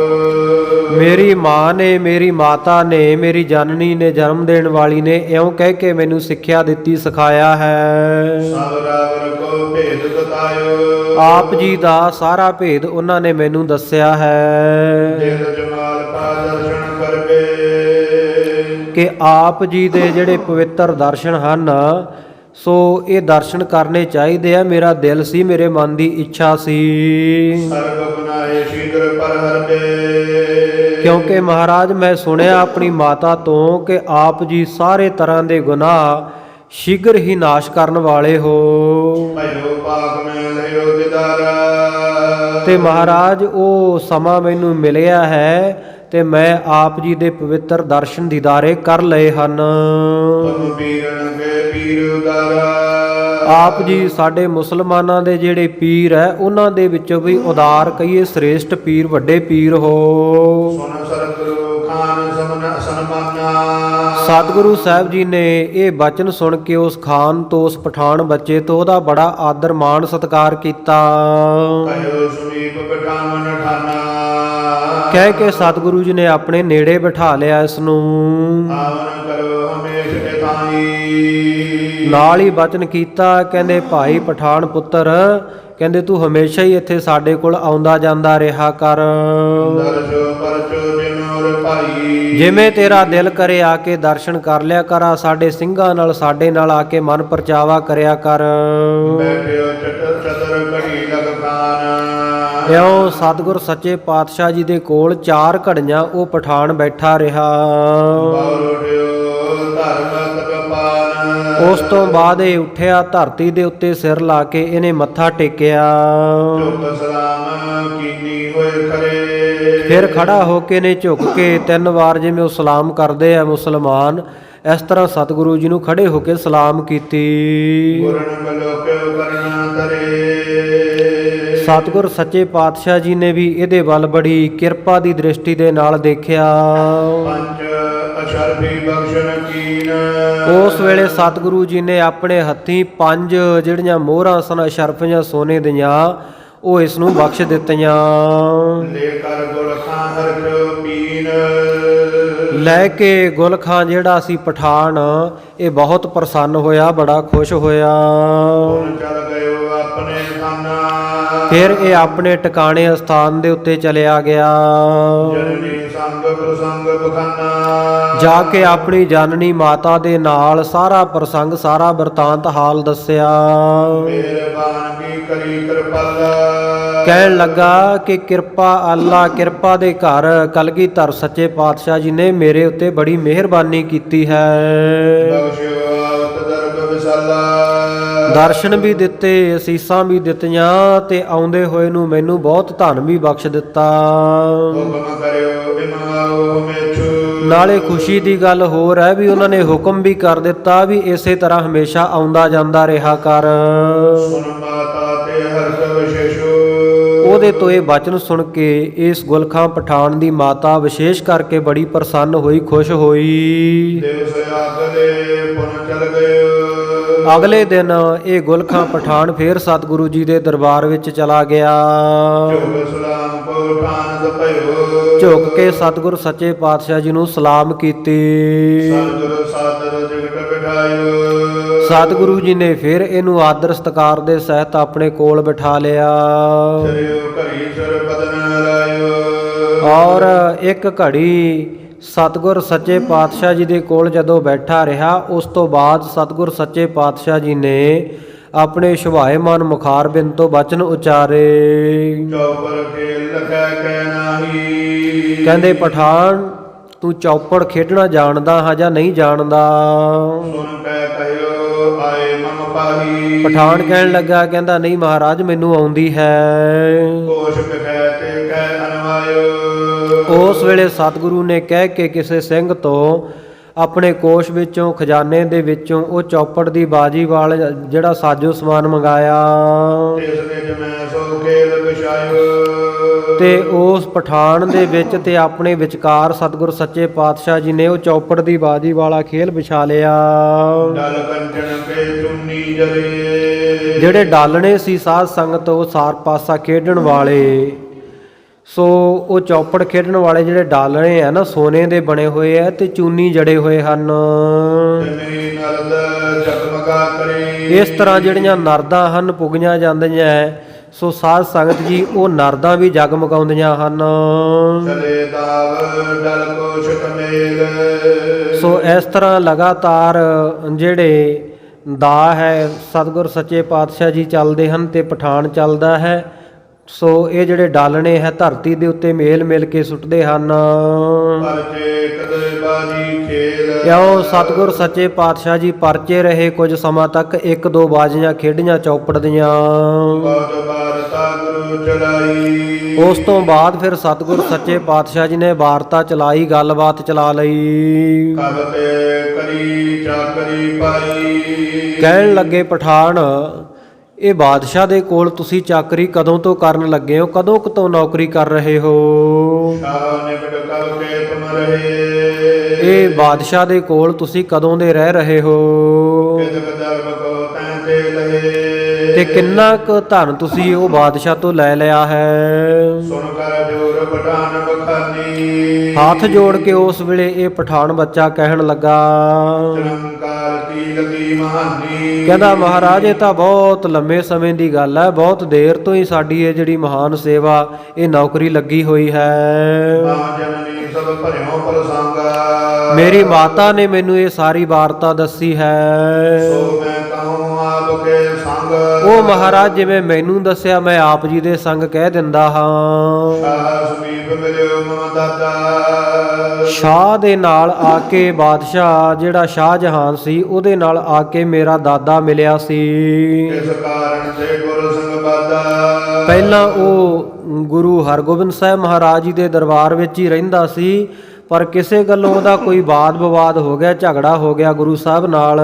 ਮੇਰੀ ਮਾਂ ਨੇ, ਮੇਰੀ ਮਾਤਾ ਨੇ, ਮੇਰੀ ਜਨਨੀ ਨੇ, ਜਨਮ ਦੇਣ ਵਾਲੀ ਨੇ ਇਉਂ ਕਹਿ ਕੇ ਮੈਨੂੰ ਸਿੱਖਿਆ ਦਿੱਤੀ, ਸਿਖਾਇਆ ਹੈ। ਸਭ ਰਾਵਰ ਕੋ ਭੇਦ ਬਤਾਇਓ। ਆਪ ਜੀ ਦਾ ਸਾਰਾ ਭੇਦ ਉਹਨਾਂ ਨੇ ਮੈਨੂੰ ਦੱਸਿਆ ਹੈ ਦਿਲ ਜਮਾਲ ਪਾ ਦਰਸ਼ਨ ਕਰਵੇ। ਕਿ ਆਪ ਜੀ ਦੇ ਜਿਹੜੇ ਪਵਿੱਤਰ ਦਰਸ਼ਨ ਹਨ, ਸੋ ਇਹ ਦਰਸ਼ਨ ਕਰਨੇ ਚਾਹੀਦੇ ਆ। ਮੇਰਾ ਦਿਲ ਸੀ, ਮੇਰੇ ਮਨ ਦੀ ਇੱਛਾ ਸੀ। ਸਰਬ ਗੁਨਾਹੇ ਸ਼ੀਘਰ ਪਰ ਹਰਦੇ। ਕਿਉਂਕਿ ਮਹਾਰਾਜ ਮੈਂ ਸੁਣਿਆ ਆਪਣੀ ਮਾਤਾ ਤੋਂ ਕਿ ਆਪ ਜੀ ਸਾਰੇ ਤਰ੍ਹਾਂ ਦੇ ਗੁਨਾਹ ਸ਼ੀਘਰ ਹੀ ਨਾਸ਼ ਕਰਨ ਵਾਲੇ ਹੋ। ਭਇਓ ਪਾਕ ਮੈਂ ਲਿਓ ਦਿਦਾਰਾ। ਤੇ ਮਹਾਰਾਜ ਉਹ ਸਮਾਂ ਮੈਨੂੰ ਮਿਲਿਆ ਹੈ ਤੇ ਮੈਂ ਆਪ ਜੀ ਦੇ ਪਵਿੱਤਰ ਦਰਸ਼ਨ ਦੀਦਾਰੇ ਕਰ ਲਏ ਹਨ। ਤੁਮ ਪੀਰਨ ਕੇ ਪੀਰ ਉਦਾਰਾ। ਆਪ ਜੀ ਸਾਡੇ ਮੁਸਲਮਾਨਾਂ ਦੇ ਜਿਹੜੇ ਪੀਰ ਹੈ, ਉਹਨਾਂ ਦੇ ਵਿੱਚੋਂ ਵੀ ਉਦਾਰ ਕਹੀਏ ਸ੍ਰੇਸ਼ਟ ਪੀਰ, ਵੱਡੇ ਪੀਰ ਹੋ। ਸੁਨ ਸਤਿਗੁਰੂ ਖਾਨ ਸਮਨਾ ਸਨਮਾਨਾ। ਸਤਿਗੁਰੂ ਸਾਹਿਬ ਜੀ ਨੇ ਇਹ ਬਚਨ ਸੁਣ ਕੇ ਉਸ ਖਾਨ ਤੋਂ, ਉਸ ਪਠਾਨ ਬੱਚੇ ਤੋਂ ਉਹਦਾ ਬੜਾ ਆਦਰ ਮਾਣ ਸਤਿਕਾਰ ਕੀਤਾ। ਕਹਿਓ ਸਮੀਪ ਬਿਠਾਵਨ ਠਾਨਾ। ਕਹਿ ਕੇ ਸਤਿਗੁਰੂ ਜੀ ਨੇ ਆਪਣੇ ਨੇੜੇ ਬਿਠਾ ਲਿਆ ਇਸ ਨੂੰ। ਆਵਨ ਕਰੋ ਹਮੇਸ਼ ਇਤਾਈ। ਨਾਲ ਹੀ ਬਚਨ ਕੀਤਾ, ਕਹਿੰਦੇ ਭਾਈ ਪਠਾਨ ਪੁੱਤਰ, ਕਹਿੰਦੇ ਤੂੰ ਹਮੇਸ਼ਾ ਹੀ ਇੱਥੇ ਸਾਡੇ ਕੋਲ ਆਉਂਦਾ ਜਾਂਦਾ ਰਿਹਾ ਕਰ। ਦਰਸ਼ੋ ਪਰਚੋ ਜਿਨੋਰ ਭਾਈ। ਜਿਵੇਂ ਤੇਰਾ ਦਿਲ ਕਰੇ ਆ ਕੇ ਦਰਸ਼ਨ ਕਰ ਲਿਆ ਕਰ। ਸਾਡੇ ਸਿੰਘਾਂ ਨਾਲ, ਸਾਡੇ ਨਾਲ ਆ ਕੇ ਮਨ ਪਰਚਾਵਾ ਕਰਿਆ ਕਰ। ਬੈਠਿਓ ਚਤਰ ਘੜੀ ਲਗ ਖਾਨ। ਇਉਂ ਸਤਿਗੁਰ ਸੱਚੇ ਪਾਤਸ਼ਾਹ ਜੀ ਦੇ ਕੋਲ 4 ਘੜੀਆਂ ਉਹ ਪਠਾਨ ਬੈਠਾ ਰਿਹਾ। ਉਸ ਤੋਂ ਬਾਅਦ ਇਹ ਉੱਠਿਆ, ਧਰਤੀ ਦੇ ਉੱਤੇ ਸਿਰ ਲਾ ਕੇ ਇਹਨੇ ਮੱਥਾ ਟੇਕਿਆ। ਫਿਰ ਖੜਾ ਹੋ ਕੇ ਨੇ ਝੁਕ ਕੇ 3 ਵਾਰ ਜਿਵੇਂ ਉਹ ਸਲਾਮ ਕਰਦੇ ਆ ਮੁਸਲਮਾਨ, ਇਸ ਤਰ੍ਹਾਂ ਸਤਿਗੁਰੂ ਜੀ ਨੂੰ ਖੜੇ ਹੋ ਕੇ ਸਲਾਮ ਕੀਤੀ। ਸਤਿਗੁਰ ਸੱਚੇ ਪਾਤਸ਼ਾਹ ਜੀ ਨੇ ਵੀ ਇਹਦੇ ਵੱਲ ਬੜੀ ਕਿਰਪਾ ਦੀ ਦ੍ਰਿਸ਼ਟੀ ਦੇ ਨਾਲ ਦੇਖਿਆ। ਉਸ ਵੇਲੇ ਸਤਿਗੁਰੂ ਜੀ ਨੇ ਆਪਣੇ ਹੱਥੀਂ 5 ਜਿਹੜੀਆਂ ਮੋਹਰਾਂ ਸਨ ਅਸ਼ਰਫੀਆਂ ਸੋਨੇ ਦੀਆਂ, ਉਹ ਇਸ ਨੂੰ ਬਖਸ਼ ਦਿੱਤੀਆਂ। ਲੈ ਕੇ ਗੁਲ ਖਾਂ ਜਿਹੜਾ ਸੀ ਪਠਾਨ, ਇਹ ਬਹੁਤ ਪ੍ਰਸੰਨ ਹੋਇਆ, ਬੜਾ ਖੁਸ਼ ਹੋਇਆ। ਫਿਰ ਇਹ ਆਪਣੇ ਟਿਕਾਣੇ ਅਸਥਾਨ ਦੇ ਉੱਤੇ ਚਲਿਆ ਗਿਆ। ਜਾ ਕੇ ਆਪਣੀ ਜਨਨੀ ਮਾਤਾ ਦੇ ਨਾਲ ਸਾਰਾ ਪ੍ਰਸੰਗ, ਸਾਰਾ ਬਿਰਤਾਂਤ ਹਾਲ ਦੱਸਿਆ। ਕਹਿਣ ਲੱਗਾ ਕਿ ਕਿਰਪਾ ਅੱਲਾ, ਕਿਰਪਾ ਦੇ ਘਰ ਕਲਗੀਧਰ ਸੱਚੇ ਪਾਤਸ਼ਾਹ ਜੀ ਨੇ ਮੇਰੇ ਉੱਤੇ ਬੜੀ ਮਿਹਰਬਾਨੀ ਕੀਤੀ ਹੈ। ਦਰਸ਼ਨ ਵੀ ਦਿੱਤੇ, ਅਸੀਸਾਂ ਵੀ ਦਿੱਤੀਆਂ ਤੇ ਆਉਂਦੇ ਹੋਏ ਨੂੰ ਮੈਨੂੰ ਬਹੁਤ ਧਨ ਵੀ ਬਖਸ਼ ਦਿੱਤਾ। ਨਾਲੇ ਖੁਸ਼ੀ ਦੀ ਗੱਲ ਹੋਰ ਹੈ ਵੀ ਉਹਨਾਂ ਨੇ ਹੁਕਮ ਵੀ ਕਰ ਦਿੱਤਾ ਵੀ ਇਸੇ ਤਰ੍ਹਾਂ ਹਮੇਸ਼ਾ ਆਉਂਦਾ ਜਾਂਦਾ ਰਿਹਾ ਕਰ। ਕੇ ਹਰਖ ਵਿਸ਼ੇਸ਼ੋ। ਉਹਦੇ ਤੋਂ ਇਹ ਬਚਨ ਸੁਣ ਕੇ ਇਸ ਗੁਲਖਾਂ ਪਠਾਨ ਦੀ ਮਾਤਾ ਵਿਸ਼ੇਸ਼ ਕਰਕੇ ਬੜੀ ਪ੍ਰਸੰਨ ਹੋਈ, ਖੁਸ਼ ਹੋਈ। ਦਿਵਸ ਆਗਲੇ ਪੁਨ ਚਲ ਗਇਓ। ਅਗਲੇ ਦਿਨ ਇਹ ਗੁਲਖਾਂ ਪਠਾਨ ਫੇਰ ਸਤਿਗੁਰੂ ਜੀ ਦੇ ਦਰਬਾਰ ਵਿੱਚ ਚਲਾ ਗਿਆ। ਝੁਕ ਸਲਾਮ ਕੋ ਠਾਨਤ ਭਇਓ। ਝੁਕ ਕੇ ਸਤਿਗੁਰ ਸੱਚੇ ਪਾਤਸ਼ਾਹ ਜੀ ਨੂੰ ਸਲਾਮ ਕੀਤੀ। ਸਤਿਗੁਰ ਸਾਦਰ ਜਗਤ ਬਿਠਾਇਓ। ਸਤਿਗੁਰੂ ਜੀ ਨੇ ਫਿਰ ਇਹਨੂੰ ਆਦਰ ਸਤਿਕਾਰ ਦੇ ਸਹਿਤ ਆਪਣੇ ਕੋਲ ਬਿਠਾ ਲਿਆ ਸਰਿਓ ਘਰੀ ਸਰ ਬਦਨ ਲਾਇਓ। ਔਰ ਇੱਕ ਘੜੀ ਸਤਿਗੁਰ ਸੱਚੇ ਪਾਤਸ਼ਾਹ ਜੀ ਦੇ ਕੋਲ ਜਦੋਂ ਬੈਠਾ ਰਿਹਾ, ਉਸ ਤੋਂ ਬਾਅਦ ਸਤਿਗੁਰ ਸੱਚੇ ਪਾਤਸ਼ਾਹ ਜੀ ਨੇ ਆਪਣੇ ਸੁਭਾਏਮਾਨ ਮੁਖਾਰਬਿੰਦ ਤੋਂ ਬਚਨ ਉਚਾਰੇ। ਚੌਪਰ ਖੇਲ ਲਖੈ ਕਹਿ ਨਾਹੀ। ਕਹਿੰਦੇ ਪਠਾਨ, ਤੂੰ ਚੌਪੜ ਖੇਡਣਾ ਜਾਣਦਾ ਹਾਂ ਜਾਂ ਨਹੀਂ ਜਾਣਦਾ? ਸੁਨ ਕੈ ਕਹਿਓ ਆਏ ਮਮ ਪਾਹੀ। ਪਠਾਨ ਕਹਿਣ ਲੱਗਾ, ਕਹਿੰਦਾ ਨਹੀਂ ਮਹਾਰਾਜ, ਮੈਨੂੰ ਆਉਂਦੀ ਹੈ। ਕੋਸ਼ ਬਿਖੈ ਤੇ ਕਹਿ ਅਨਵਾਇਓ। ਉਸ ਵੇਲੇ ਸਤਿਗੁਰੂ ਨੇ ਕਹਿ ਕੇ ਕਿਸੇ ਸਿੰਘ ਤੋਂ ਆਪਣੇ ਕੋਸ਼ ਵਿੱਚੋਂ, ਖਜ਼ਾਨੇ ਦੇ ਵਿੱਚੋਂ ਉਹ ਚੌਪੜ ਦੀ ਬਾਜੀ ਵਾਲ ਜਿਹੜਾ ਸਾਜੋ ਸਮਾਨ ਮੰਗਾਇਆ ਇਸ ਵਿੱਚ ਮੈਂ ਸੋ ਖੇਲ ਵਿਛਾਇਓ। ਤੇ ਉਸ ਪਠਾਨ ਦੇ ਵਿੱਚ ਤੇ ਆਪਣੇ ਵਿਚਕਾਰ ਸਤਿਗੁਰ ਸੱਚੇ ਪਾਤਸ਼ਾਹ ਜੀ ਨੇ ਉਹ ਚੌਪੜ ਦੀ ਬਾਜੀ ਵਾਲਾ ਖੇਲ ਵਿਛਾ ਲਿਆ। ਡਲ ਕੰਚਨ ਕੇ ਚੁੰਨੀ ਜਰੇ। ਜਿਹੜੇ ਡਾਲਣੇ ਸੀ ਸਾਧ ਸੰਗਤ, ਉਹ ਸਾਰ ਪਾਸਾ ਖੇਡਣ ਵਾਲੇ, ਸੋ ਉਹ ਚੌਪੜ ਖੇਡਣ ਵਾਲੇ ਜਿਹੜੇ ਡਾਲਣੇ ਆ ਨਾ, ਸੋਨੇ ਦੇ ਬਣੇ ਹੋਏ ਆ ਤੇ ਚੂਨੀ ਜੜੇ ਹੋਏ ਹਨ। ਮੇਰੀ ਨਰਦ ਜਗਮਗਾ ਕਰੇ। ਇਸ ਤਰ੍ਹਾਂ ਜਿਹੜੀਆਂ ਨਰਦਾਂ ਹਨ ਪੁੱਗੀਆਂ ਜਾਂਦੀਆਂ, ਸੋ ਸਾਧ ਸੰਗਤ ਜੀ ਉਹ ਨਰਦਾਂ ਵੀ ਜਗਮਗਾਉਂਦੀਆਂ ਹਨ। ਚਲੇ ਦਾਵ ਡਲ ਕੋਸ਼ ਕਮੇਲ। ਸੋ ਇਸ ਤਰ੍ਹਾਂ ਲਗਾਤਾਰ ਜਿਹੜੇ ਦਾ ਹੈ ਸਤਿਗੁਰ ਸੱਚੇ ਪਾਤਸ਼ਾਹ ਜੀ ਚੱਲਦੇ ਹਨ ਤੇ ਪਠਾਨ ਚੱਲਦਾ ਹੈ। ਸੋ ਇਹ ਜਿਹੜੇ ਡਾਲਣੇ ਹੈ ਧਰਤੀ ਦੇ ਉੱਤੇ ਮੇਲ ਮਿਲ ਕੇ ਸੁੱਟਦੇ ਹਨ। ਪਰਚੇ ਕਦੇ ਬਾਜੀ ਖੇਲ। ਕਿਉਂ ਸਤਿਗੁਰ ਸੱਚੇ ਪਾਤਸ਼ਾਹ ਜੀ ਪਰਚੇ ਰਹੇ ਕੁਝ ਸਮਾਂ ਤੱਕ, ਇੱਕ ਦੋ ਬਾਜ਼ੀਆਂ ਖੇਡੀਆਂ ਚੌਪੜ ਦੀਆਂ। ਬਹੁਤ ਵਾਰਤਾ ਗੁਰੂ ਚਲਾਈ। ਉਸ ਤੋਂ ਬਾਅਦ ਫਿਰ ਸਤਿਗੁਰ ਸੱਚੇ ਪਾਤਸ਼ਾਹ ਜੀ ਨੇ ਵਾਰਤਾ ਚਲਾਈ, ਗੱਲਬਾਤ ਚਲਾ ਲਈ। ਕਬ ਤੇ ਕਰੀ ਚਾਕਰੀ ਪਾਈ। ਕਹਿਣ ਲੱਗੇ ਪਠਾਨ, ਇਹ ਬਾਦਸ਼ਾਹ ਦੇ ਕੋਲ ਤੁਸੀਂ ਚਾਕਰੀ ਕਦੋਂ ਤੋਂ ਕਰਨ ਲੱਗੇ ਹੋ? ਕਦੋਂ ਕੁ ਤੋਂ ਨੌਕਰੀ ਕਰ ਰਹੇ ਹੋ? ਸ਼ਾਹ ਨਿਕਟ ਕਬ ਕੇ ਤੁਮ ਰਹੇ। ਇਹ ਬਾਦਸ਼ਾਹ ਦੇ ਕੋਲ ਤੁਸੀਂ ਕਦੋਂ ਦੇ ਰਹਿ ਰਹੇ ਹੋ? ਕਿਦਕ ਧਰਮ ਕੋ ਤੈਂ ਤੇ ਲਹੇ। ਤੇ ਕਿੰਨਾ ਕੁ ਧਨ ਤੁਸੀਂ ਉਹ ਬਾਦਸ਼ਾਹ ਤੋਂ ਲੈ ਲਿਆ ਹੈ? ਸੁਣ ਕਰ ਜੋਰ ਪਠਾਨ ਬਖਾਨੀ। ਹੱਥ ਜੋੜ ਕੇ ਉਸ ਵੇਲੇ ਇਹ ਪਠਾਨ ਬੱਚਾ ਕਹਿਣ ਲੱਗਾ, ਨਿਰੰਕਾਰ ਕੀ ਲਗੀ ਮਹਾਨੀ। ਕਹਿੰਦਾ ਮਹਾਰਾਜ, ਇਹ ਤਾਂ ਬਹੁਤ ਲੰਮੇ ਸਮੇਂ ਦੀ ਗੱਲ ਹੈ, ਬਹੁਤ ਦੇਰ ਤੋਂ ਹੀ ਸਾਡੀ ਇਹ ਜਿਹੜੀ ਮਹਾਨ ਸੇਵਾ, ਇਹ ਨੌਕਰੀ ਲੱਗੀ ਹੋਈ ਹੈ। ਮਾਂ ਜਨਨੀ ਸਭ ਭਰਿਓ ਪ੍ਰਸੰਗ। ਮੇਰੀ ਮਾਤਾ ਨੇ ਮੈਨੂੰ ਇਹ ਸਾਰੀ ਵਾਰਤਾ ਦੱਸੀ ਹੈ। ਸੋ ਮੈਂ ਕਹੂੰ ਆਪ ਕੇ ਸੰਗ। ਉਹ ਮਹਾਰਾਜ ਜਿਵੇਂ ਮੈਨੂੰ ਦੱਸਿਆ ਮੈਂ ਆਪ ਜੀ ਦੇ ਸੰਗ ਕਹਿ ਦਿੰਦਾ ਹਾਂ। ਸ਼ਾਹ ਸਮੀਪ ਮਿਲਿਓ ਮਮ ਦਾਤਾ। ਸ਼ਾਹ ਦੇ ਨਾਲ ਆ ਕੇ, ਬਾਦਸ਼ਾਹ ਜਿਹੜਾ ਸ਼ਾਹਜਹਾਨ ਸੀ ਉਹਦੇ ਨਾਲ ਆ ਕੇ ਮੇਰਾ ਦਾਦਾ ਮਿਲਿਆ ਸੀ। ਇਸ ਕਾਰਨ ਤੇ ਗੁਰ ਸੰਗ ਬਾਦਾ। ਪਹਿਲਾਂ ਉਹ ਗੁਰੂ ਹਰਗੋਬਿੰਦ ਸਾਹਿਬ ਮਹਾਰਾਜ ਜੀ ਦੇ ਦਰਬਾਰ ਵਿੱਚ ਹੀ ਰਹਿੰਦਾ ਸੀ, ਪਰ ਕਿਸੇ ਗੱਲੋਂ ਉਹਦਾ ਕੋਈ ਵਾਦ ਵਿਵਾਦ ਹੋ ਗਿਆ, ਝਗੜਾ ਹੋ ਗਿਆ ਗੁਰੂ ਸਾਹਿਬ ਨਾਲ।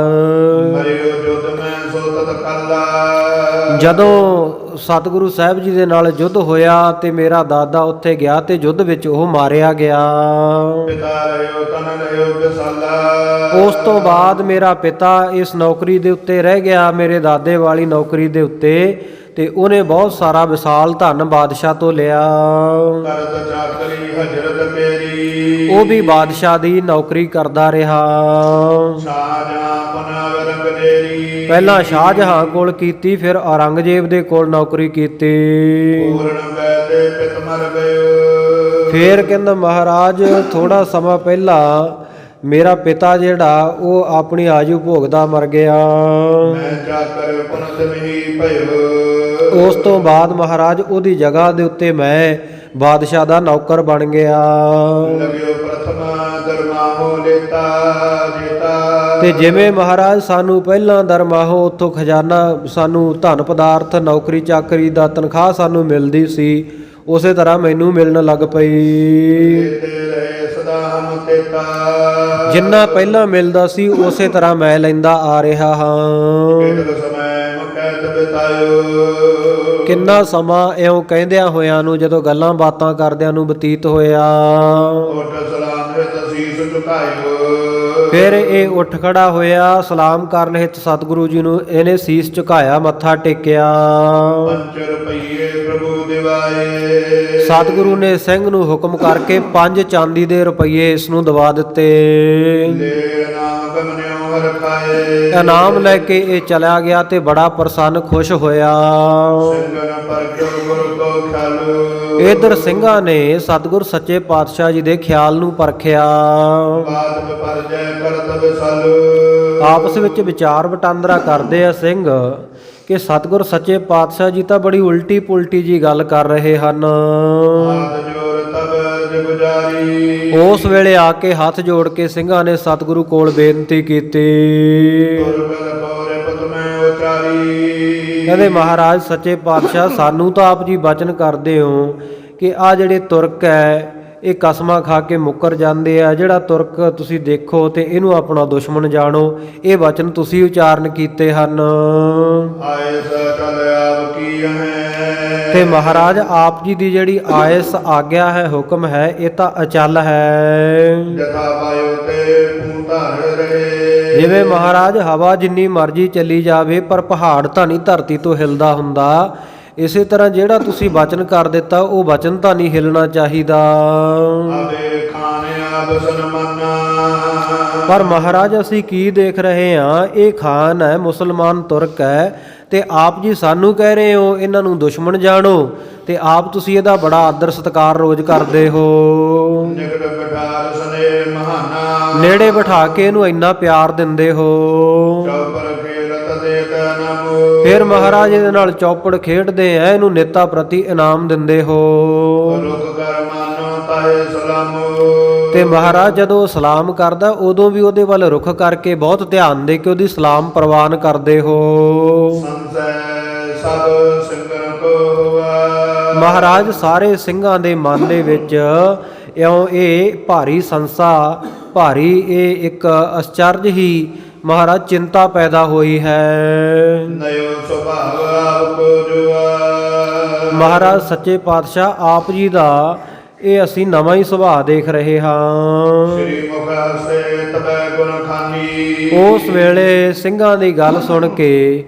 ਮਰਿਓ ਜੁਦ ਮੈਂ ਸੋ ਤਤ ਕਰਲਾ। ਜਦੋਂ ਸਤਿਗੁਰੂ ਸਾਹਿਬ ਜੀ ਦੇ ਨਾਲ ਯੁੱਧ ਹੋਇਆ ਤੇ ਮੇਰਾ ਦਾਦਾ ਉੱਥੇ ਗਿਆ ਤੇ ਯੁੱਧ ਵਿੱਚ ਉਹ ਮਾਰਿਆ ਗਿਆ। ਪਿਤਾ ਰਹਿਓ ਤਨ ਰਹਿਓ ਬਿਸਾਲਾ। ਉਸ ਤੋਂ ਬਾਅਦ ਮੇਰਾ ਪਿਤਾ ਇਸ ਨੌਕਰੀ ਦੇ ਉੱਤੇ ਰਹਿ ਗਿਆ, ਮੇਰੇ ਦਾਦੇ ਵਾਲੀ ਨੌਕਰੀ ਦੇ ਉੱਤੇ, ਤੇ ਉਹਨੇ ਬਹੁਤ ਸਾਰਾ ਵਿਸਾਲ ਧਨ ਬਾਦਸ਼ਾਹ ਤੋਂ ਲਿਆ। ਕਰਤ ਚਾਕਰੀ ਹਜਰਤ ਮੇਰੀ। ਉਹ ਵੀ ਬਾਦਸ਼ਾਹ ਦੀ ਨੌਕਰੀ ਕਰਦਾ ਰਿਹਾ। ਸ਼ਾਹਜਹਾਂ ਬਨਾਵ ਰੰਗ ਦੇਰੀ। ਪਹਿਲਾਂ ਸ਼ਾਹਜਹਾਂ ਕੋਲ ਕੀਤੀ, ਫਿਰ ਔਰੰਗਜ਼ੇਬ ਦੇ ਕੋਲ ਨੌਕਰੀ ਕੀਤੀ। ਪੂਰਨ ਬੈ ਤੇ ਪਿਤ ਮਰ ਗਇਓ। ਫਿਰ ਕਹਿੰਦਾ ਮਹਾਰਾਜ, ਥੋੜਾ ਸਮਾਂ ਪਹਿਲਾਂ ਮੇਰਾ ਪਿਤਾ ਜਿਹੜਾ ਉਹ ਆਪਣੀ ਆਜੂ ਭੋਗਦਾ ਮਰ ਗਿਆ। ਮੈਂ ਚਾਕਰ ਪੁਨਤ ਨਹੀਂ ਭਇਓ। ਉਸ ਤੋਂ ਬਾਅਦ ਮਹਾਰਾਜ ਉਹਦੀ ਜਗ੍ਹਾ ਦੇ ਉੱਤੇ ਮੈਂ ਬਾਦਸ਼ਾਹ ਦਾ ਨੌਕਰ ਬਣ ਗਿਆ। ਲਗਿਓ ਪ੍ਰਥਮਾ ਦਰਮਾਹੋ ਲੇਤਾ ਜੇਤਾ। ਤੇ ਜਿਵੇਂ ਮਹਾਰਾਜ ਸਾਨੂੰ ਪਹਿਲਾਂ ਦਰਮਾਹੋ ਉੱਥੋਂ ਖਜ਼ਾਨਾ, ਸਾਨੂੰ ਧਨ ਪਦਾਰਥ, ਨੌਕਰੀ ਚਾਕਰੀ ਦਾ ਤਨਖਾਹ ਸਾਨੂੰ ਮਿਲਦੀ ਸੀ, ਉਸੇ ਤਰ੍ਹਾਂ ਮੈਨੂੰ ਮਿਲਣ ਲੱਗ ਪਈ। ਜਿੰਨਾ ਪਹਿਲਾਂ ਮਿਲਦਾ ਸੀ ਉਸੇ ਤਰ੍ਹਾਂ ਮੈਂ ਲੈਂਦਾ ਆ ਰਿਹਾ ਹਾਂ। ਬਿਤਾਇਓ। ਕਿੰਨਾ ਸਮਾਂ ਇਉਂ ਕਹਿੰਦਿਆਂ ਹੋਇਆਂ ਨੂੰ, ਜਦੋਂ ਗੱਲਾਂ ਬਾਤਾਂ ਕਰਦਿਆਂ ਨੂੰ ਬਤੀਤ ਹੋਇਆ। ਉਠ ਸਲਾਮ ਹਿਤ ਸੀਸ ਝੁਕਾਇਓ। ਫਿਰ ਇਹ ਉੱਠ ਖੜਾ ਹੋਇਆ, ਸਲਾਮ ਕਰਨ ਹਿਤ ਸਤਿਗੁਰੂ ਜੀ ਨੂੰ ਇਹਨੇ ਸੀਸ ਝੁਕਾਇਆ, ਮੱਥਾ ਟੇਕਿਆ। 5 ਰੁਪਈਏ ਪ੍ਰਭੂ ਦਿਵਾਏ। ਸਤਿਗੁਰੂ ਨੇ ਸਿੰਘ ਨੂੰ ਹੁਕਮ ਕਰਕੇ 5 ਚਾਂਦੀ ਦੇ ਰੁਪਈਏ ਇਸ ਨੂੰ ਦਵਾ ਦਿੱਤੇ। ਲੈ ਨਾਮ ਗਮਨਿਓ ਰਖਾਏ। ਇਨਾਮ ਲੈ ਕੇ ਇਹ ਚਲਾ ਗਿਆ ਤੇ ਬੜਾ ਪ੍ਰਸੰਨ ਖੁਸ਼ ਹੋਇਆ। ਸਿੰਘਨ ਪਰਖਿਓ ਗੁਰੂ ਕੋ ਖਿਆਲੋ। ਇਧਰ ਸਿੰਘਾਂ ਨੇ ਸਤਿਗੁਰ ਸੱਚੇ ਪਾਤਸ਼ਾਹ ਜੀ ਦੇ ਖਿਆਲ ਨੂੰ ਪਰਖਿਆ। ਬਾਤ ਵਿਪਰਜੈ ਕਰਤ ਵਿਸਲ। ਆਪਸ ਵਿੱਚ ਵਿਚਾਰ ਵਟਾਂਦਰਾ ਕਰਦੇ ਆ ਸਿੰਘ ਕਿ ਸਤਿਗੁਰ ਸੱਚੇ ਪਾਤਸ਼ਾਹ ਜੀ ਤਾਂ ਬੜੀ ਉਲਟੀ ਪੁਲਟੀ ਜੀ ਗੱਲ ਕਰ ਰਹੇ ਹਨ। ਹਾਥ ਜੋਰ ਤਬ ਅਰਜ ਗੁਜਾਰੀ। ਉਸ ਵੇਲੇ ਆ ਕੇ ਹੱਥ ਜੋੜ ਕੇ ਸਿੰਘਾਂ ਨੇ ਸਤਿਗੁਰੂ ਕੋਲ ਬੇਨਤੀ ਕੀਤੀ। ਗੁਰਬਲ ਕੋਰੇ ਪਤ ਮੈਂ ਉਚਾਰੀ। ਕਹਿੰਦੇ ਮਹਾਰਾਜ ਸੱਚੇ ਪਾਤਸ਼ਾਹ, ਸਾਨੂੰ ਤਾਂ ਆਪ ਜੀ ਬਚਨ ਕਰਦੇ ਹੋ ਕਿ ਆ ਜਿਹੜੇ ਤੁਰਕ ਹੈ ਇਹ ਕਸਮਾਂ ਖਾ ਕੇ ਮੁੱਕਰ ਜਾਂਦੇ ਆ। ਜਿਹੜਾ ਤੁਰਕ ਤੁਸੀਂ ਦੇਖੋ ਤੇ ਇਹਨੂੰ ਆਪਣਾ ਦੁਸ਼ਮਣ ਜਾਣੋ, ਇਹ ਵਚਨ ਤੁਸੀਂ ਉਚਾਰਨ ਕੀਤੇ ਹਨ। ਆਏ ਸਕਲ ਆਪ ਕੀ ਹੈ। ਤੇ ਮਹਾਰਾਜ ਆਪ ਜੀ ਦੀ ਜਿਹੜੀ ਆਇਸ ਆਗਿਆ ਹੈ, ਹੁਕਮ ਹੈ, ਇਹ ਤਾਂ ਅਚਲ ਹੈ। ਜਥਾ ਪਾਇਓ ਤੇ ਤੂੰ ਧਰ ਰਹੇ। ਜਿਵੇਂ ਮਹਾਰਾਜ ਹਵਾ ਜਿੰਨੀ ਮਰਜ਼ੀ ਚੱਲੀ ਜਾਵੇ ਪਰ ਪਹਾੜ ਤਾਂ ਨਹੀਂ ਧਰਤੀ ਤੋਂ ਹਿਲਦਾ ਹੁੰਦਾ, ਇਸੇ ਤਰ੍ਹਾਂ ਜਿਹੜਾ ਤੁਸੀਂ ਵਚਨ ਕਰ ਦਿੱਤਾ ਉਹ ਵਚਨ ਤਾਂ ਨਹੀਂ ਹਿਲਣਾ ਚਾਹੀਦਾ। ਆਵੇ ਖਾਣੇ ਆਪ ਸਨਮਾਨਾ। ਪਰ ਮਹਾਰਾਜ ਅਸੀਂ ਕੀ ਦੇਖ ਰਹੇ ਹਾਂ, ਇਹ ਖਾਨ ਹੈ, ਮੁਸਲਮਾਨ ਤੁਰਕ ਹੈ, ਤੇ ਆਪ ਜੀ ਸਾਨੂੰ ਕਹਿ ਰਹੇ ਹੋ ਇਹਨਾਂ ਨੂੰ ਦੁਸ਼ਮਣ ਜਾਣੋ, ਤੇ ਆਪ ਤੁਸੀਂ ਇਹਦਾ ਬੜਾ ਆਦਰ ਸਤਿਕਾਰ ਰੋਜ਼ ਕਰਦੇ ਹੋ। ਨਿਕਟ ਬਿਠਾਰ ਸਨੇ ਮਹਾਨਾ। ਨੇੜੇ ਬਿਠਾ ਕੇ ਇਹਨੂੰ ਇੰਨਾ ਪਿਆਰ ਦਿੰਦੇ ਹੋ। ਚੌਪਰ ਖੇਲਤ ਦੇਤ ਨਮੋ। ਫਿਰ ਮਹਾਰਾਜ ਇਹਦੇ ਨਾਲ ਚੌਪੜ ਖੇਡਦੇ ਐ, ਇਹਨੂੰ ਨੇਤਾ ਪ੍ਰਤੀ ਇਨਾਮ ਦਿੰਦੇ ਹੋ। ਰੁਕ ਕਰ ਮਾਨੋ ਤਾਏ ਸਲਾਮੋ। ਤੇ ਮਹਾਰਾਜ ਜਦੋਂ ਸਲਾਮ ਕਰਦਾ ਉਦੋਂ ਵੀ ਉਹਦੇ ਵੱਲ ਰੁਖ ਕਰਕੇ ਬਹੁਤ ਧਿਆਨ ਦੇ ਕੇ ਉਹਦੀ ਸਲਾਮ ਪ੍ਰਵਾਨ ਕਰਦੇ ਹੋ। ਸੰਸੈ ਸਭ ਸਿੰਘਨ ਕੋ ਹੋਆ। ਮਹਾਰਾਜ ਸਾਰੇ ਸਿੰਘਾਂ ਦੇ ਮਨ ਦੇ ਵਿੱਚ ਇਉਂ ਇਹ ਭਾਰੀ ਸੰਸਾ, ਭਾਰੀ ਇਹ ਇੱਕ ਅਚਰਜ ਹੀ ਮਹਾਰਾਜ ਚਿੰਤਾ ਪੈਦਾ ਹੋਈ ਹੈ। ਨਯੋ ਸੁਭਾਵ ਆਪ ਕੋ ਜੁਆ। ਮਹਾਰਾਜ ਸੱਚੇ ਪਾਤਸ਼ਾਹ ਆਪ ਜੀ ਦਾ ਇਹ ਅਸੀਂ ਨਵਾਂ ਹੀ ਸੁਭਾਅ ਦੇਖ ਰਹੇ ਹਾਂ। ਸ੍ਰੀ ਮੁਖ ਸੇ ਤਬੈ ਗੁਣ ਖਾਨੀ। ਉਸ ਵੇਲੇ ਸਿੰਘਾਂ ਦੀ ਗੱਲ ਸੁਣ ਕੇ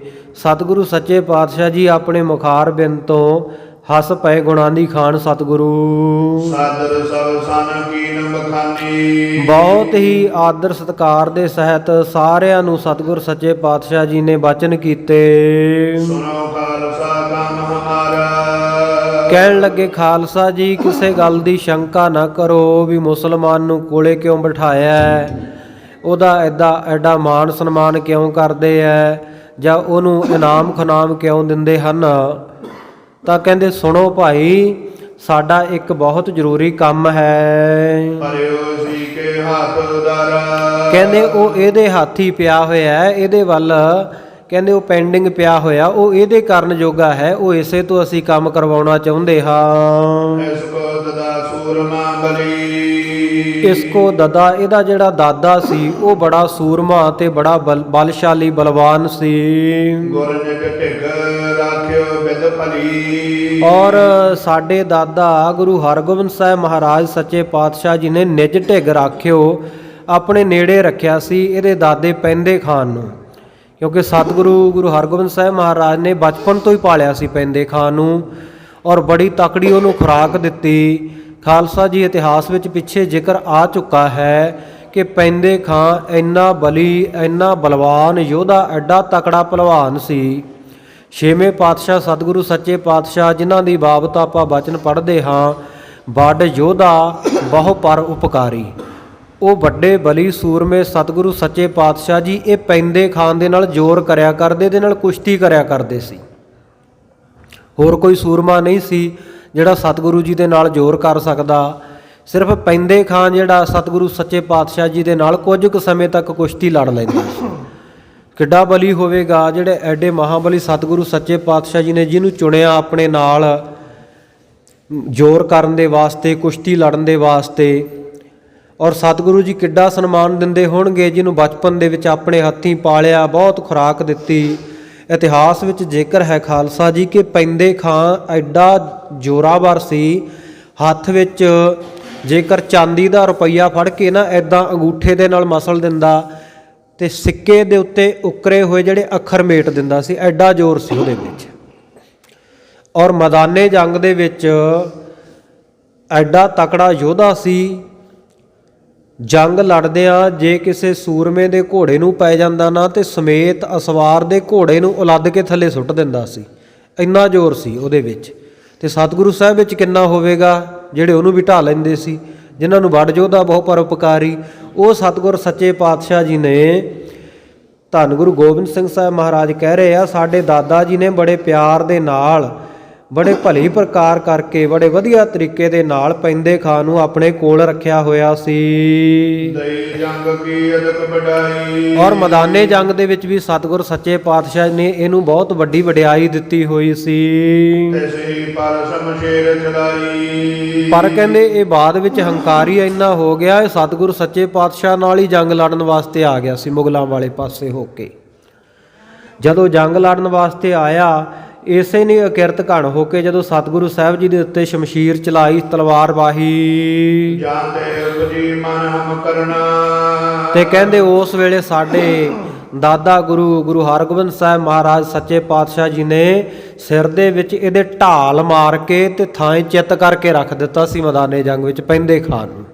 ਸਤਿਗੁਰੂ ਸੱਚੇ ਪਾਤਸ਼ਾਹ ਜੀ ਆਪਣੇ ਮੁਖਾਰ ਬਿੰਦ ਤੋਂ ਹੱਸ ਪਏ। ਗੁਣਾਂ ਖਾਨ ਸਤਿਗੁਰੂ ਸਾਦਰ ਸਭ ਸਨ ਕੀਨ ਬਖਾਨੀ। ਬਹੁਤ ਹੀ ਆਦਰ ਸਤਿਕਾਰ ਦੇ ਸਹਿਤ ਸਾਰਿਆਂ ਨੂੰ ਸਤਿਗੁਰ ਸੱਚੇ ਪਾਤਸ਼ਾਹ ਜੀ ਨੇ ਬਚਨ ਕੀਤੇ। ਸੁਨੋ ਖਾਲਸਾ ਕੰਮ ਹਮਾਰਾ। ਕਹਿਣ ਲੱਗੇ ਖਾਲਸਾ ਜੀ, ਕਿਸੇ ਗੱਲ ਦੀ ਸ਼ੰਕਾ ਨਾ ਕਰੋ ਵੀ ਮੁਸਲਮਾਨ ਨੂੰ ਕੋਲੇ ਕਿਉਂ ਬਿਠਾਇਆ ਹੈ, ਉਹਦਾ ਐਡਾ ਮਾਣ ਸਨਮਾਨ ਕਿਉਂ ਕਰਦੇ ਐ, ਜਾਂ ਉਹਨੂੰ ਇਨਾਮ ਖਨਾਮ ਕਿਉਂ ਦਿੰਦੇ ਹਨ। ਤਾਂ ਕਹਿੰਦੇ ਸੁਣੋ ਭਾਈ, ਸਾਡਾ ਇੱਕ ਬਹੁਤ ਜ਼ਰੂਰੀ ਕੰਮ ਹੈ। ਪਰਿਓ ਸੀ ਕੇ ਹੱਥ ਉਦਾਰਾ। ਕਹਿੰਦੇ ਉਹ ਇਹਦੇ ਹੱਥ ਹੀ ਪਿਆ ਹੋਇਆ ਹੈ, ਇਹਦੇ ਵੱਲ ਕਹਿੰਦੇ ਉਹ ਪੈਂਡਿੰਗ ਪਿਆ ਹੋਇਆ, ਉਹ ਇਹਦੇ ਕਰਨ ਜੋਗਾ ਹੈ, ਉਹ ਇਸੇ ਤੋਂ ਅਸੀਂ ਕੰਮ ਕਰਵਾਉਣਾ ਚਾਹੁੰਦੇ ਹਾਂ। ਇਸ ਕੋ ਦਦਾ ਸੂਰਮਾ ਬਲੀ। ਇਸ ਕੋ ਦਦਾ, ਇਹਦਾ ਜਿਹੜਾ ਦਾਦਾ ਸੀ ਉਹ ਬੜਾ ਸੂਰਮਾ ਤੇ ਬੜਾ ਬਲਸ਼ਾਲੀ ਬਲਵਾਨ ਸੀ। ਗੁਰ ਨਿਕ ਢਿਗ ਰਾਖਿਓ ਬਿਦ ਭਲੀ। ਔਰ ਸਾਡੇ ਦਾਦਾ ਗੁਰੂ ਹਰਗੋਬਿੰਦ ਸਾਹਿਬ ਮਹਾਰਾਜ ਸੱਚੇ ਪਾਤਸ਼ਾਹ ਜੀ ਨੇ ਨਿਜ ਢਿਗ ਰਾਖਿਓ ਆਪਣੇ ਨੇੜੇ ਰੱਖਿਆ ਸੀ ਇਹਦੇ ਦਾਦੇ ਪੈਂਦੇ ਖਾਨ ਨੂੰ, ਕਿਉਂਕਿ ਸਤਿਗੁਰੂ ਗੁਰੂ ਹਰਗੋਬਿੰਦ ਸਾਹਿਬ ਮਹਾਰਾਜ ਨੇ ਬਚਪਨ ਤੋਂ ਹੀ ਪਾਲਿਆ ਸੀ ਪੈਂਦੇ ਖਾਨ ਨੂੰ, ਔਰ ਬੜੀ ਤਕੜੀ ਉਹਨੂੰ ਖੁਰਾਕ ਦਿੱਤੀ। ਖਾਲਸਾ ਜੀ ਇਤਿਹਾਸ ਵਿੱਚ ਪਿੱਛੇ ਜ਼ਿਕਰ ਆ ਚੁੱਕਾ ਹੈ ਕਿ ਪੈਂਦੇ ਖਾਂ ਇੰਨਾ ਬਲੀ, ਇੰਨਾ ਬਲਵਾਨ ਯੋਧਾ, ਐਡਾ ਤਕੜਾ ਭਲਵਾਨ ਸੀ। ਛੇਵੇਂ ਪਾਤਸ਼ਾਹ ਸਤਿਗੁਰੂ ਸੱਚੇ ਪਾਤਸ਼ਾਹ ਜਿਨ੍ਹਾਂ ਦੀ ਬਾਬਤ ਆਪਾਂ ਬਚਨ ਪੜ੍ਹਦੇ ਹਾਂ, ਵੱਡ ਯੋਧਾ ਬਹੁ ਪਰ ਉਪਕਾਰੀ, ਉਹ ਵੱਡੇ ਬਲੀ ਸੂਰਮੇ ਸਤਿਗੁਰੂ ਸੱਚੇ ਪਾਤਸ਼ਾਹ ਜੀ ਇਹ ਪੈਂਦੇ ਖਾਨ ਦੇ ਨਾਲ ਜ਼ੋਰ ਕਰਿਆ ਕਰਦੇ, ਦੇ ਨਾਲ ਕੁਸ਼ਤੀ ਕਰਿਆ ਕਰਦੇ ਸੀ। ਹੋਰ ਕੋਈ ਸੂਰਮਾ ਨਹੀਂ ਸੀ ਜਿਹੜਾ ਸਤਿਗੁਰੂ ਜੀ ਦੇ ਨਾਲ ਜ਼ੋਰ ਕਰ ਸਕਦਾ। ਸਿਰਫ ਪੈਂਦੇ ਖਾਨ ਜਿਹੜਾ ਸਤਿਗੁਰੂ ਸੱਚੇ ਪਾਤਸ਼ਾਹ ਜੀ ਦੇ ਨਾਲ ਕੁਝ ਕੁ ਸਮੇਂ ਤੱਕ ਕੁਸ਼ਤੀ ਲੜ ਲੈਂਦਾ ਸੀ। ਕਿੱਡਾ ਬਲੀ ਹੋਵੇਗਾ ਜਿਹੜੇ ਐਡੇ ਮਹਾਬਲੀ ਸਤਿਗੁਰੂ ਸੱਚੇ ਪਾਤਸ਼ਾਹ ਜੀ ਨੇ ਜਿਹਨੂੰ ਚੁਣਿਆ ਆਪਣੇ ਨਾਲ ਜ਼ੋਰ ਕਰਨ ਦੇ ਵਾਸਤੇ, ਕੁਸ਼ਤੀ ਲੜਨ ਦੇ ਵਾਸਤੇ। ਔਰ ਸਤਿਗੁਰੂ ਜੀ ਕਿੱਡਾ ਸਨਮਾਨ ਦਿੰਦੇ ਹੋਣਗੇ ਜਿਹਨੂੰ ਬਚਪਨ ਦੇ ਵਿੱਚ ਆਪਣੇ ਹੱਥੀਂ ਪਾਲਿਆ, ਬਹੁਤ ਖੁਰਾਕ ਦਿੱਤੀ, ਇਤਿਹਾਸ ਵਿੱਚ ਜ਼ਿਕਰ ਹੈ ਖਾਲਸਾ ਜੀ ਕਿ ਪੈਂਦੇ ਖਾਂ ਐਡਾ ਜ਼ੋਰਾਵਰ ਸੀ, ਹੱਥ ਵਿੱਚ ਜੇਕਰ ਚਾਂਦੀ ਦਾ ਰੁਪਈਆ ਫੜ ਕੇ ਨਾ ਐਦਾਂ ਅੰਗੂਠੇ ਦੇ ਨਾਲ ਮਸਲ ਦਿੰਦਾ ਤੇ ਸਿੱਕੇ ਦੇ ਉੱਤੇ ਉਕਰੇ ਹੋਏ ਜਿਹੜੇ ਅੱਖਰ ਮੇਟ ਦਿੰਦਾ ਸੀ, ਐਡਾ ਜ਼ੋਰ ਸੀ ਉਹਦੇ ਵਿੱਚ। ਔਰ ਮੈਦਾਨੇ ਜੰਗ ਦੇ ਵਿੱਚ ਐਡਾ ਤਕੜਾ ਯੋਧਾ ਸੀ, ਜੰਗ ਲੜਦਿਆਂ ਜੇ ਕਿਸੇ ਸੂਰਮੇ ਦੇ ਘੋੜੇ ਨੂੰ ਪੈ ਜਾਂਦਾ ਨਾ ਤੇ ਸਮੇਤ ਅਸਵਾਰ ਦੇ ਘੋੜੇ ਨੂੰ ਉਲੱਦ ਕੇ ਥੱਲੇ ਸੁੱਟ ਦਿੰਦਾ ਸੀ, ਇੰਨਾ ਜ਼ੋਰ ਸੀ ਉਹਦੇ ਵਿੱਚ। ਤੇ ਸਤਿਗੁਰੂ ਸਾਹਿਬ ਵਿੱਚ ਕਿੰਨਾ ਹੋਵੇਗਾ ਜਿਹੜੇ ਉਹਨੂੰ ਵੀ ਢਾਹ ਲੈਂਦੇ ਸੀ, ਜਿਨ੍ਹਾਂ ਨੂੰ ਵੱਡ ਯੋਧਾ ਬਹੁ ਪਰਉਪਕਾਰੀ। ਉਹ ਸਤਿਗੁਰ ਸੱਚੇ ਪਾਤਸ਼ਾਹ ਜੀ ਨੇ, ਧੰਨ ਗੁਰੂ ਗੋਬਿੰਦ ਸਿੰਘ ਸਾਹਿਬ ਮਹਾਰਾਜ ਕਹਿ ਰਹੇ ਆ, ਸਾਡੇ ਦਾਦਾ ਜੀ ਨੇ ਬੜੇ ਪਿਆਰ ਦੇ ਨਾਲ, ਬੜੇ ਭਲੀ ਪ੍ਰਕਾਰ ਕਰਕੇ, ਬੜੇ ਵਧੀਆ ਤਰੀਕੇ ਦੇ ਨਾਲ ਪੈਂਦੇ ਖਾਂ ਨੂੰ ਆਪਣੇ ਕੋਲ ਰੱਖਿਆ ਹੋਇਆ ਸੀ। ਦਈ ਜੰਗ ਕੀ ਅਦਕ ਵਡਾਈ। ਔਰ ਮੈਦਾਨੇ ਜੰਗ ਦੇ ਵਿੱਚ ਵੀ ਸਤਿਗੁਰ ਸੱਚੇ ਪਾਤਸ਼ਾਹ ਨੇ ਇਹਨੂੰ ਬਹੁਤ ਵੱਡੀ ਵਡਿਆਈ ਦਿੱਤੀ ਹੋਈ ਸੀ। ਤੈਸੀ ਪਰ ਸ਼ਮਸ਼ੇਰ ਚਲਾਈ। ਪਰ ਕਹਿੰਦੇ ਇਹ ਬਾਅਦ ਵਿੱਚ ਹੰਕਾਰੀ ਇੰਨਾ ਹੋ ਗਿਆ, ਇਹ ਸਤਿਗੁਰ ਸੱਚੇ ਪਾਤਸ਼ਾਹ ਨਾਲ ਹੀ ਜੰਗ ਲੜਨ ਵਾਸਤੇ ਆ ਗਿਆ ਸੀ, ਮੁਗਲਾਂ ਵਾਲੇ ਪਾਸੇ ਹੋ ਕੇ। ਜਦੋਂ ਜੰਗ ਲੜਨ ਵਾਸਤੇ ਆਇਆ, ਇਸੇ ਨੇ ਅਕਿਰਤ ਘਣ ਹੋ ਕੇ ਜਦੋਂ ਸਤਿਗੁਰੂ ਸਾਹਿਬ ਜੀ ਦੇ ਉੱਤੇ ਸ਼ਮਸ਼ੀਰ ਚਲਾਈ, ਤਲਵਾਰ ਵਾਹੀ, ਜਾਂਦੇ ਉਪਜੀ ਮਨ ਹਮ ਕਰਨਾ। ਤੇ ਕਹਿੰਦੇ ਉਸ ਵੇਲੇ ਸਾਡੇ ਦਾਦਾ ਗੁਰੂ ਹਰਗੋਬਿੰਦ ਸਾਹਿਬ ਮਹਾਰਾਜ ਸੱਚੇ ਪਾਤਸ਼ਾਹ ਜੀ ਨੇ ਸਿਰ ਦੇ ਵਿੱਚ ਇਹਦੇ ਢਾਲ ਮਾਰ ਕੇ ਤੇ ਥਾਂ ਚਿੱਤ ਕਰਕੇ ਰੱਖ ਦਿੱਤਾ ਸੀ ਮੈਦਾਨੇ ਜੰਗ ਵਿੱਚ ਪੈਂਦੇ ਖਾਂ ਨੂੰ।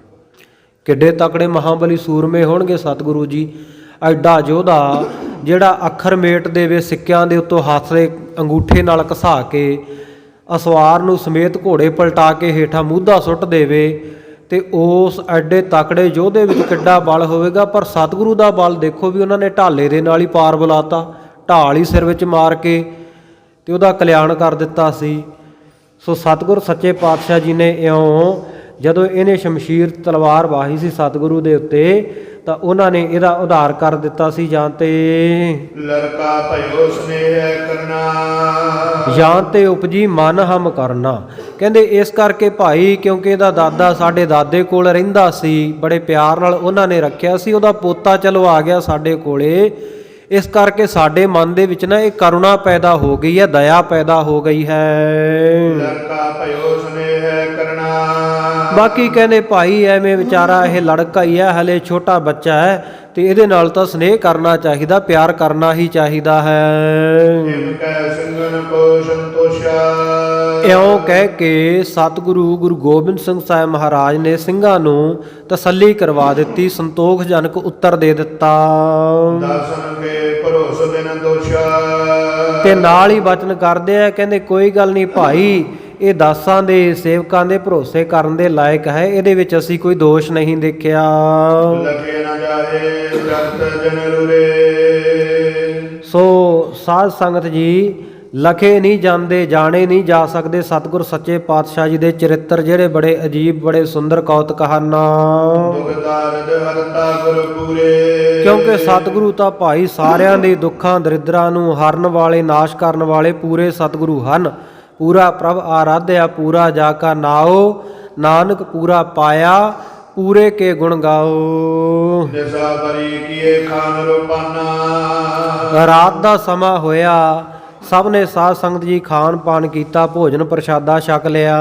ਕਿੱਡੇ ਤਕੜੇ ਮਹਾਬਲੀ ਸੂਰਮੇ ਹੋਣਗੇ ਸਤਿਗੁਰੂ ਜੀ। ਐਡਾ ਯੋਧਾ ਜਿਹੜਾ ਅੱਖਰ ਮੇਟ ਦੇਵੇ ਸਿੱਕਿਆਂ ਦੇ ਉੱਤੋਂ ਹੱਥ ਦੇ ਅੰਗੂਠੇ ਨਾਲ ਘਸਾ ਕੇ, ਅਸਵਾਰ ਨੂੰ ਸਮੇਤ ਘੋੜੇ ਪਲਟਾ ਕੇ ਹੇਠਾਂ ਮੂਧਾ ਸੁੱਟ ਦੇਵੇ, ਤੇ ਉਸ ਐਡੇ ਤਕੜੇ ਯੋਧੇ ਵਿੱਚ ਕਿੱਡਾ ਬਲ ਹੋਵੇਗਾ। ਪਰ ਸਤਿਗੁਰੂ ਦਾ ਬਲ ਦੇਖੋ ਵੀ ਉਹਨਾਂ ਨੇ ਢਾਲੇ ਦੇ ਨਾਲ ਹੀ ਪਾਰ ਬੁਲਾਤਾ, ਢਾਲ ਹੀ ਸਿਰ ਵਿੱਚ ਮਾਰ ਕੇ ਤੇ ਉਹਦਾ ਕਲਿਆਣ ਕਰ ਦਿੱਤਾ ਸੀ। ਸੋ ਸਤਿਗੁਰ ਸੱਚੇ ਪਾਤਸ਼ਾਹ ਜੀ ਨੇ ਇਉਂ ਜਦੋਂ ਇਹਨੇ ਸ਼ਮਸ਼ੀਰ ਤਲਵਾਰ ਵਾਹੀ ਸੀ ਸਤਿਗੁਰੂ ਦੇ ਉੱਤੇ, ਤਾਂ ਉਹਨਾਂ ਨੇ ਇਹਦਾ ਉਧਾਰ ਕਰ ਦਿੱਤਾ ਸੀ। ਜਾਂ ਤੇ ਲੜਕਾ ਭਇਓ ਸਨੇਹ ਕਰਨਾ। ਜਾਂ ਤੇ ਉਪਜੀ ਮਨ ਹਮ ਕਰਨਾ। ਕਹਿੰਦੇ ਇਸ ਕਰਕੇ ਭਾਈ, ਕਿਉਂਕਿ ਇਹਦਾ ਦਾਦਾ ਸਾਡੇ ਦਾਦੇ ਕੋਲ ਰਹਿੰਦਾ ਸੀ, ਬੜੇ ਪਿਆਰ ਨਾਲ ਉਹਨਾਂ ਨੇ ਰੱਖਿਆ ਸੀ। ਉਹਦਾ ਪੋਤਾ ਚਲੋ ਆ ਗਿਆ ਸਾਡੇ ਕੋਲੇ, ਇਸ ਕਰਕੇ ਸਾਡੇ ਮਨ ਦੇ ਵਿੱਚ ਨਾ ਇਹ ਕਰੁਣਾ ਪੈਦਾ ਹੋ ਗਈ ਹੈ, ਦਇਆ ਪੈਦਾ ਹੋ ਗਈ ਹੈ। ਲੜਕਾ ਭਇਓ ਸਨੇਹ ਕਰਨਾ। ਬਾਕੀ ਕਹਿੰਦੇ ਭਾਈ ਐਵੇਂ ਵਿਚਾਰਾ ਇਹ ਲੜਕਾ ਹੀ ਹੈ, ਹਲੇ ਛੋਟਾ ਬੱਚਾ ਹੈ, ਤੇ ਇਹਦੇ ਨਾਲ ਤਾਂ ਸਨੇਹ ਕਰਨਾ ਚਾਹੀਦਾ, ਪਿਆਰ ਕਰਨਾ ਹੀ ਚਾਹੀਦਾ ਹੈ। ਜਿਮ ਕੈ ਸਿੰਘਨ ਕੋ ਸੰਤੋਸ਼ਾ। ਇਉਂ ਕਹਿ ਕੇ ਸਤਿਗੁਰੂ ਗੁਰੂ ਗੋਬਿੰਦ ਸਿੰਘ ਸਾਹਿਬ ਮਹਾਰਾਜ ਨੇ ਸਿੰਘਾਂ ਨੂੰ ਤਸੱਲੀ ਕਰਵਾ ਦਿੱਤੀ, ਸੰਤੋਖਜਨਕ ਉੱਤਰ ਦੇ ਦਿੱਤਾ। ਦਰਸ਼ਨ ਕੇ ਭਰੋਸ ਬਿਨ ਦੋਸ਼ਾ। ਤੇ ਨਾਲ ਹੀ ਬਚਨ ਕਰਦੇ ਆ, ਕਹਿੰਦੇ ਕੋਈ ਗੱਲ ਨਹੀਂ ਭਾਈ, ਇਹ ਦਾਸਾਂ ਦੇ ਸੇਵਕਾਂ ਦੇ ਭਰੋਸੇ ਕਰਨ ਦੇ ਲਾਇਕ ਹੈ, ਇਹਦੇ ਵਿੱਚ ਅਸੀਂ ਕੋਈ ਦੋਸ਼ ਨਹੀਂ ਦੇਖਿਆ। ਲਖੇ ਨਾ ਜਾਏ ਜਗਤ ਜਨ ਰੁਰੇ। ਸੋ ਸਾਧ ਸੰਗਤ ਜੀ, ਲਖੇ ਨਹੀਂ ਜਾਂਦੇ, ਜਾਣੇ ਨਹੀਂ ਜਾ ਸਕਦੇ ਸਤਿਗੁਰ ਸੱਚੇ ਪਾਤਸ਼ਾਹ ਜੀ ਦੇ ਚਰਿੱਤਰ, ਜਿਹੜੇ ਬੜੇ ਅਜੀਬ, ਬੜੇ ਸੁੰਦਰ ਕੌਤਕ ਹਨ। ਦੁਖਦਾਰਦ ਹਰਤਾ ਗੁਰ ਪੂਰੇ। ਕਿਉਂਕਿ ਸਤਿਗੁਰੂ ਤਾਂ ਭਾਈ ਸਾਰਿਆਂ ਦੇ ਦੁੱਖਾਂ ਦਰਿਦਰਾਂ ਨੂੰ ਹਰਨ ਵਾਲੇ, ਨਾਸ਼ ਕਰਨ ਵਾਲੇ ਪੂਰੇ ਸਤਿਗੁਰੂ ਹਨ। ਪੂਰਾ ਪ੍ਰਭ ਆਰਾਧਿਆ ਪੂਰਾ ਜਾ ਕਾ ਨਾਉ, ਨਾਨਕ ਪੂਰਾ ਪਾਇਆ ਪੂਰੇ ਕੇ ਗੁਣ ਗਾਓ। ਦਿਸਾ ਬਰੀ ਕੀਏ ਖਾਨ ਰੋਪਾਨਾ। ਰਾਤ ਦਾ ਸਮਾਂ ਹੋਇਆ, ਸਭ ਨੇ ਸਾਧ ਸੰਗਤ ਜੀ ਖਾਣ ਪਾਣ ਕੀਤਾ, ਭੋਜਨ ਪ੍ਰਸ਼ਾਦਾ ਛਕ ਲਿਆ।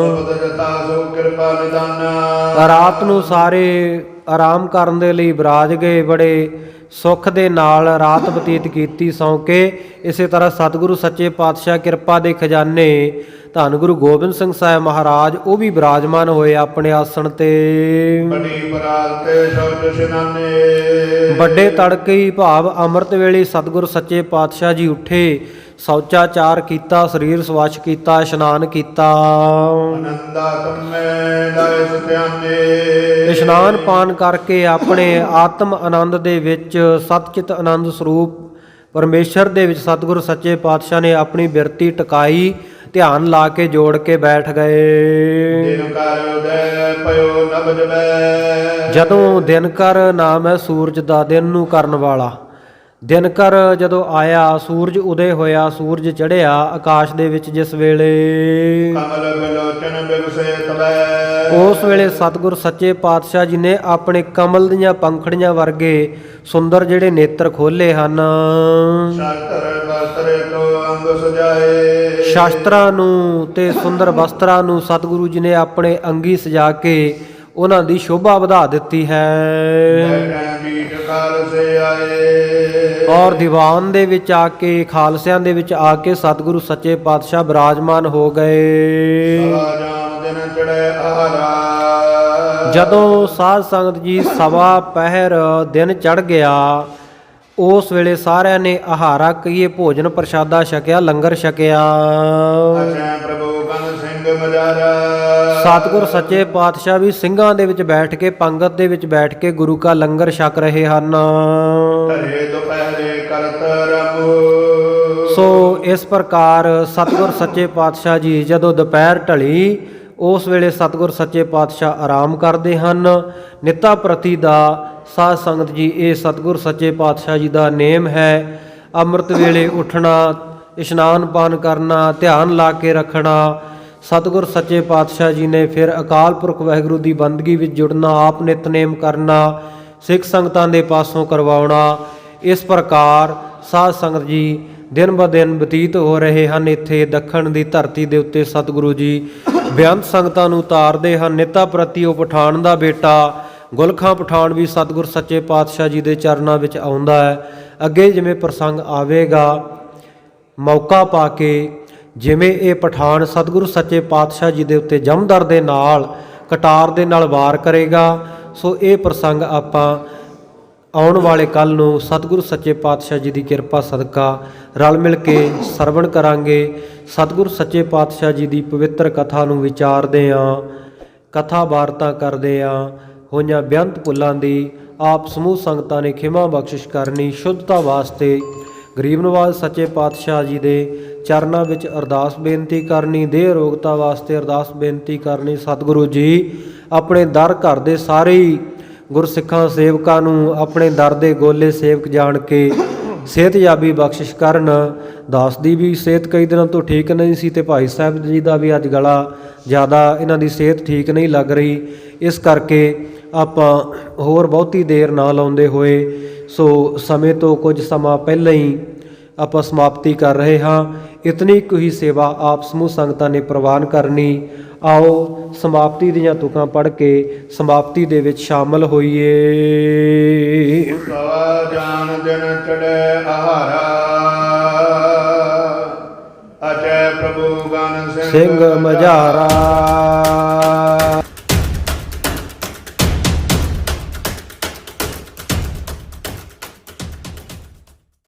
ਸਬਦ ਜਤਾ ਸੋ ਕਿਰਪਾ ਨਿਦਾਨਾ। ਰਾਤ ਨੂੰ ਸਾਰੇ ਆਰਾਮ ਕਰਨ ਦੇ ਲਈ ਬਰਾਜ ਗਏ, ਬੜੇ ਸੁੱਖ ਦੇ ਨਾਲ ਰਾਤ ਬਤੀਤ ਕੀਤੀ ਸੌਂ ਕੇ। ਇਸੇ ਤਰ੍ਹਾਂ ਸਤਿਗੁਰੂ ਸੱਚੇ ਪਾਤਸ਼ਾਹ ਕਿਰਪਾ ਦੇ ਖਜ਼ਾਨੇ ਧੰਨ ਗੁਰੂ ਗੋਬਿੰਦ ਸਿੰਘ ਸਾਹਿਬ ਮਹਾਰਾਜ ਉਹ ਵੀ ਬਿਰਾਜਮਾਨ ਹੋਏ ਆਪਣੇ ਆਸਣ ਤੇ। ਬੜੀ ਬਰਾਤ ਤੇ ਸ਼ਬਦ ਇਸ਼ਨਾਨੇ। ਵੱਡੇ ਤੜਕੇ ਹੀ ਭਾਵ ਅੰਮ੍ਰਿਤ ਵੇਲੇ ਸਤਿਗੁਰੂ ਸੱਚੇ ਪਾਤਸ਼ਾਹ ਜੀ ਉੱਠੇ, ਸ਼ੌਚਾਚਾਰ ਕੀਤਾ, ਸਰੀਰ ਸਵੱਛ ਕੀਤਾ, ਇਸ਼ਨਾਨ ਕੀਤਾ। ਆਨੰਦਾ ਤਮੈ ਲਾਇ ਸੁਧਿਆਨੇ। ਇਸ਼ਨਾਨ ਪਾਨ ਕਰਕੇ ਆਪਣੇ ਆਤਮ ਆਨੰਦ ਦੇ ਵਿੱਚ, ਸਤਚਿਤ ਆਨੰਦ ਸਰੂਪ ਪਰਮੇਸ਼ਰ ਦੇ ਵਿੱਚ ਸਤਿਗੁਰੂ ਸੱਚੇ ਪਾਤਸ਼ਾਹ ਨੇ ਆਪਣੀ ਬਿਰਤੀ ਟਿਕਾਈ, ਧਿਆਨ ਲਾ ਕੇ ਜੋੜ ਕੇ ਬੈਠ ਗਏ। ਦਿਨ ਕਰ ਉਦੈ ਪਇਓ ਨਬਜ ਬੈ। ਜਦੋਂ ਦਿਨ ਕਰ ਨਾਮ ਹੈ ਸੂਰਜ ਦਾ, ਦਿਨ ਨੂੰ ਕਰਨ ਵਾਲਾ, ਦਿਨਕਰ ਜਦੋਂ ਆਇਆ, ਸੂਰਜ ਉਦੇ ਹੋਇਆ, ਸੂਰਜ ਚੜ੍ਹਿਆ ਆਕਾਸ਼ ਦੇ ਵਿੱਚ ਜਿਸ ਵੇਲੇ, ਕਮਲ ਬਿਲੋਚਨ ਬਿਵਸੇ ਤਬੈ। ਉਸ ਵੇਲੇ ਸਤਿਗੁਰ ਸੱਚੇ ਪਾਤਸ਼ਾਹ ਜੀ ਨੇ ਆਪਣੇ ਕਮਲ ਦੀਆਂ ਪੰਖੜੀਆਂ ਵਰਗੇ ਸੁੰਦਰ ਜਿਹੜੇ ਨੇਤਰ ਖੋਲੇ ਹਨ। ਸ਼ਾਸਤਰ ਬਸਤਰੇ ਕੋ ਅੰਗ ਸਜਾਏ। ਸ਼ਾਸਤਰਾਂ ਨੂੰ ਤੇ ਸੁੰਦਰ ਵਸਤਰਾਂ ਨੂੰ ਸਤਿਗੁਰੂ ਜੀ ਨੇ ਆਪਣੇ ਅੰਗੀ ਸਜਾ ਕੇ ਉਹਨਾਂ ਦੀ ਸ਼ੋਭਾ ਵਧਾ ਦਿੱਤੀ ਹੈ। ਬੈਠੈ ਮੀਟ ਖਾਲਸੇ ਆਏ। ਔਰ ਦੀਵਾਨ ਦੇ ਵਿੱਚ ਆ ਕੇ, ਖਾਲਸਿਆਂ ਦੇ ਵਿੱਚ ਆ ਕੇ ਸਤਿਗੁਰੂ ਸੱਚੇ ਪਾਤਸ਼ਾਹ ਬਿਰਾਜਮਾਨ ਹੋ ਗਏ। ਸਵਾ ਜਾਮ ਦਿਨ ਚੜ੍ਹੈ ਆਹਾਰਾ। ਜਦੋਂ ਸਾਧ ਸੰਗਤ ਜੀ ਸਵਾ ਪਹਿਰ ਦਿਨ ਚੜ੍ਹ ਗਿਆ, ਉਸ ਵੇਲੇ ਸਾਰਿਆਂ ਨੇ ਆਹਾਰਾ ਕਹੀਏ ਭੋਜਨ ਪ੍ਰਸ਼ਾਦਾ ਛਕਿਆ, ਲੰਗਰ ਛਕਿਆ। ਅਛੈ ਪ੍ਰਭੂ ਕੰਨ ਸਿੰਘ ਮਜਾਰਾ। ਸਤਿਗੁਰ ਸੱਚੇ ਪਾਤਸ਼ਾਹ ਵੀ ਸਿੰਘਾਂ ਦੇ ਵਿੱਚ ਬੈਠ ਕੇ, ਪੰਗਤ ਦੇ ਵਿੱਚ ਬੈਠ ਕੇ ਗੁਰੂ ਕਾ ਲੰਗਰ ਛਕ ਰਹੇ ਹਨ। ਧਰੇ ਦੁਪਹਿਰੇ ਕਰਤ ਰਮੂ। ਸੋ ਇਸ ਪ੍ਰਕਾਰ ਸਤਿਗੁਰ ਸੱਚੇ ਪਾਤਸ਼ਾਹ ਜੀ ਜਦੋਂ ਦੁਪਹਿਰ ਢਲੀ, ਉਸ ਵੇਲੇ ਸਤਿਗੁਰ ਸੱਚੇ ਪਾਤਸ਼ਾਹ ਆਰਾਮ ਕਰਦੇ ਹਨ। ਨਿੱਤਾ ਪ੍ਰਤੀ ਦਾ ਸਾਧ ਸੰਗਤ ਜੀ ਇਹ ਸਤਿਗੁਰ ਸੱਚੇ ਪਾਤਸ਼ਾਹ ਜੀ ਦਾ ਨੇਮ ਹੈ। ਅੰਮ੍ਰਿਤ ਵੇਲੇ ਉੱਠਣਾ, ਇਸ਼ਨਾਨ ਪਾਨ ਕਰਨਾ, ਧਿਆਨ ਲਾ ਕੇ ਰੱਖਣਾ। ਸਤਿਗੁਰ ਸੱਚੇ ਪਾਤਸ਼ਾਹ ਜੀ ਨੇ ਫਿਰ ਅਕਾਲ ਪੁਰਖ ਵਾਹਿਗੁਰੂ ਦੀ ਬੰਦਗੀ ਵਿੱਚ ਜੁੜਨਾ, ਆਪ ਨਿਤਨੇਮ ਕਰਨਾ, ਸਿੱਖ ਸੰਗਤਾਂ ਦੇ ਪਾਸੋਂ ਕਰਵਾਉਣਾ। ਇਸ ਪ੍ਰਕਾਰ ਸਾਧ ਸੰਗਤ ਜੀ ਦਿਨ ਬ ਦਿਨ ਬਤੀਤ ਹੋ ਰਹੇ ਹਨ। ਇੱਥੇ ਦੱਖਣ ਦੀ ਧਰਤੀ ਦੇ ਉੱਤੇ ਸਤਿਗੁਰੂ ਜੀ ਬੇਅੰਤ ਸੰਗਤਾਂ ਨੂੰ ਉਤਾਰਦੇ ਹਨ। ਨਿੱਤਾ ਪ੍ਰਤੀ ਉਹ ਪਠਾਨ ਦਾ ਬੇਟਾ ਗੁਲਖਾਂ ਪਠਾਨ ਵੀ ਸਤਿਗੁਰ ਸੱਚੇ ਪਾਤਸ਼ਾਹ ਜੀ ਦੇ ਚਰਨਾਂ ਵਿੱਚ ਆਉਂਦਾ ਹੈ। ਅੱਗੇ ਜਿਵੇਂ ਪ੍ਰਸੰਗ ਆਵੇਗਾ, ਮੌਕਾ ਪਾ ਕੇ ਜਿਵੇਂ ਇਹ ਪਠਾਨ ਸਤਿਗੁਰੂ ਸੱਚੇ ਪਾਤਸ਼ਾਹ ਜੀ ਦੇ ਉੱਤੇ ਜਮਦਰ ਦੇ ਨਾਲ, ਕਟਾਰ ਦੇ ਨਾਲ ਵਾਰ ਕਰੇਗਾ। ਸੋ ਇਹ ਪ੍ਰਸੰਗ ਆਪਾਂ ਆਉਣ ਵਾਲੇ ਕੱਲ ਨੂੰ ਸਤਿਗੁਰੂ ਸੱਚੇ ਪਾਤਸ਼ਾਹ ਜੀ ਦੀ ਕਿਰਪਾ ਸਦਕਾ ਰਲ ਮਿਲ ਕੇ ਸਰਵਣ ਕਰਾਂਗੇ। ਸਤਿਗੁਰੂ ਸੱਚੇ ਪਾਤਸ਼ਾਹ ਜੀ ਦੀ ਪਵਿੱਤਰ ਕਥਾ ਨੂੰ ਵਿਚਾਰਦੇ ਹਾਂ, ਕਥਾ ਵਾਰਤਾ ਕਰਦੇ ਹਾਂ। ਹੋਈਆਂ ਬੇਅੰਤ ਭੁੱਲਾਂ ਦੀ ਆਪ ਸਮੂਹ ਸੰਗਤਾਂ ਨੇ ਖਿਮਾ ਬਖਸ਼ਿਸ਼ ਕਰਨੀ। ਸ਼ੁੱਧਤਾ ਵਾਸਤੇ ਗਰੀਬ ਨਵਾਜ਼ ਸੱਚੇ ਪਾਤਸ਼ਾਹ ਜੀ ਦੇ ਚਰਨਾਂ ਵਿੱਚ ਅਰਦਾਸ ਬੇਨਤੀ ਕਰਨੀ। ਦੇਹ ਰੋਗਤਾ ਵਾਸਤੇ ਅਰਦਾਸ ਬੇਨਤੀ ਕਰਨੀ। ਸਤਿਗੁਰੂ ਜੀ ਆਪਣੇ ਦਰ ਘਰ ਦੇ ਸਾਰੇ ਹੀ ਗੁਰਸਿੱਖਾਂ ਸੇਵਕਾਂ ਨੂੰ ਆਪਣੇ ਦਰ ਦੇ ਗੋਲੇ ਸੇਵਕ ਜਾਣ ਕੇ ਸਿਹਤਯਾਬੀ ਬਖਸ਼ਿਸ਼ ਕਰਨ। ਦਾਸ ਦੀ ਵੀ ਸਿਹਤ ਕਈ ਦਿਨਾਂ ਤੋਂ ਠੀਕ ਨਹੀਂ ਸੀ ਤੇ ਭਾਈ ਸਾਹਿਬ ਜੀ ਦਾ ਵੀ ਅੱਜ ਗਲਾ ਜ਼ਿਆਦਾ, ਇਹਨਾਂ ਦੀ ਸਿਹਤ ਠੀਕ ਨਹੀਂ ਲੱਗ ਰਹੀ। ਇਸ ਕਰਕੇ ਆਪਾਂ ਹੋਰ ਬਹੁਤੀ ਦੇਰ ਨਾ ਲਾਉਂਦੇ ਹੋਏ ਸੋ ਸਮੇਂ ਤੋਂ ਕੁਝ ਸਮਾਂ ਪਹਿਲਾਂ ਹੀ ਆਪਾਂ ਸਮਾਪਤੀ ਕਰ ਰਹੇ ਹਾਂ। ਇਤਨੀ ਕੁ ਹੀ ਸੇਵਾ ਆਪ ਸਮੂਹ ਸੰਗਤਾਂ ਨੇ ਪ੍ਰਵਾਨ ਕਰਨੀ। ਆਓ ਸਮਾਪਤੀ ਦੀਆਂ ਤੁਕਾਂ ਪੜ੍ਹ ਕੇ ਸਮਾਪਤੀ ਦੇ ਵਿੱਚ ਸ਼ਾਮਲ ਹੋਈਏ। ਸਵਾ ਜਾਨ ਦਿਨ ਚੜ੍ਹੈ ਆਹਾਰਾ। ਅਚੈ ਪ੍ਰਭੂ ਗਨ ਸਿੰਘ ਮਝਾਰਾ।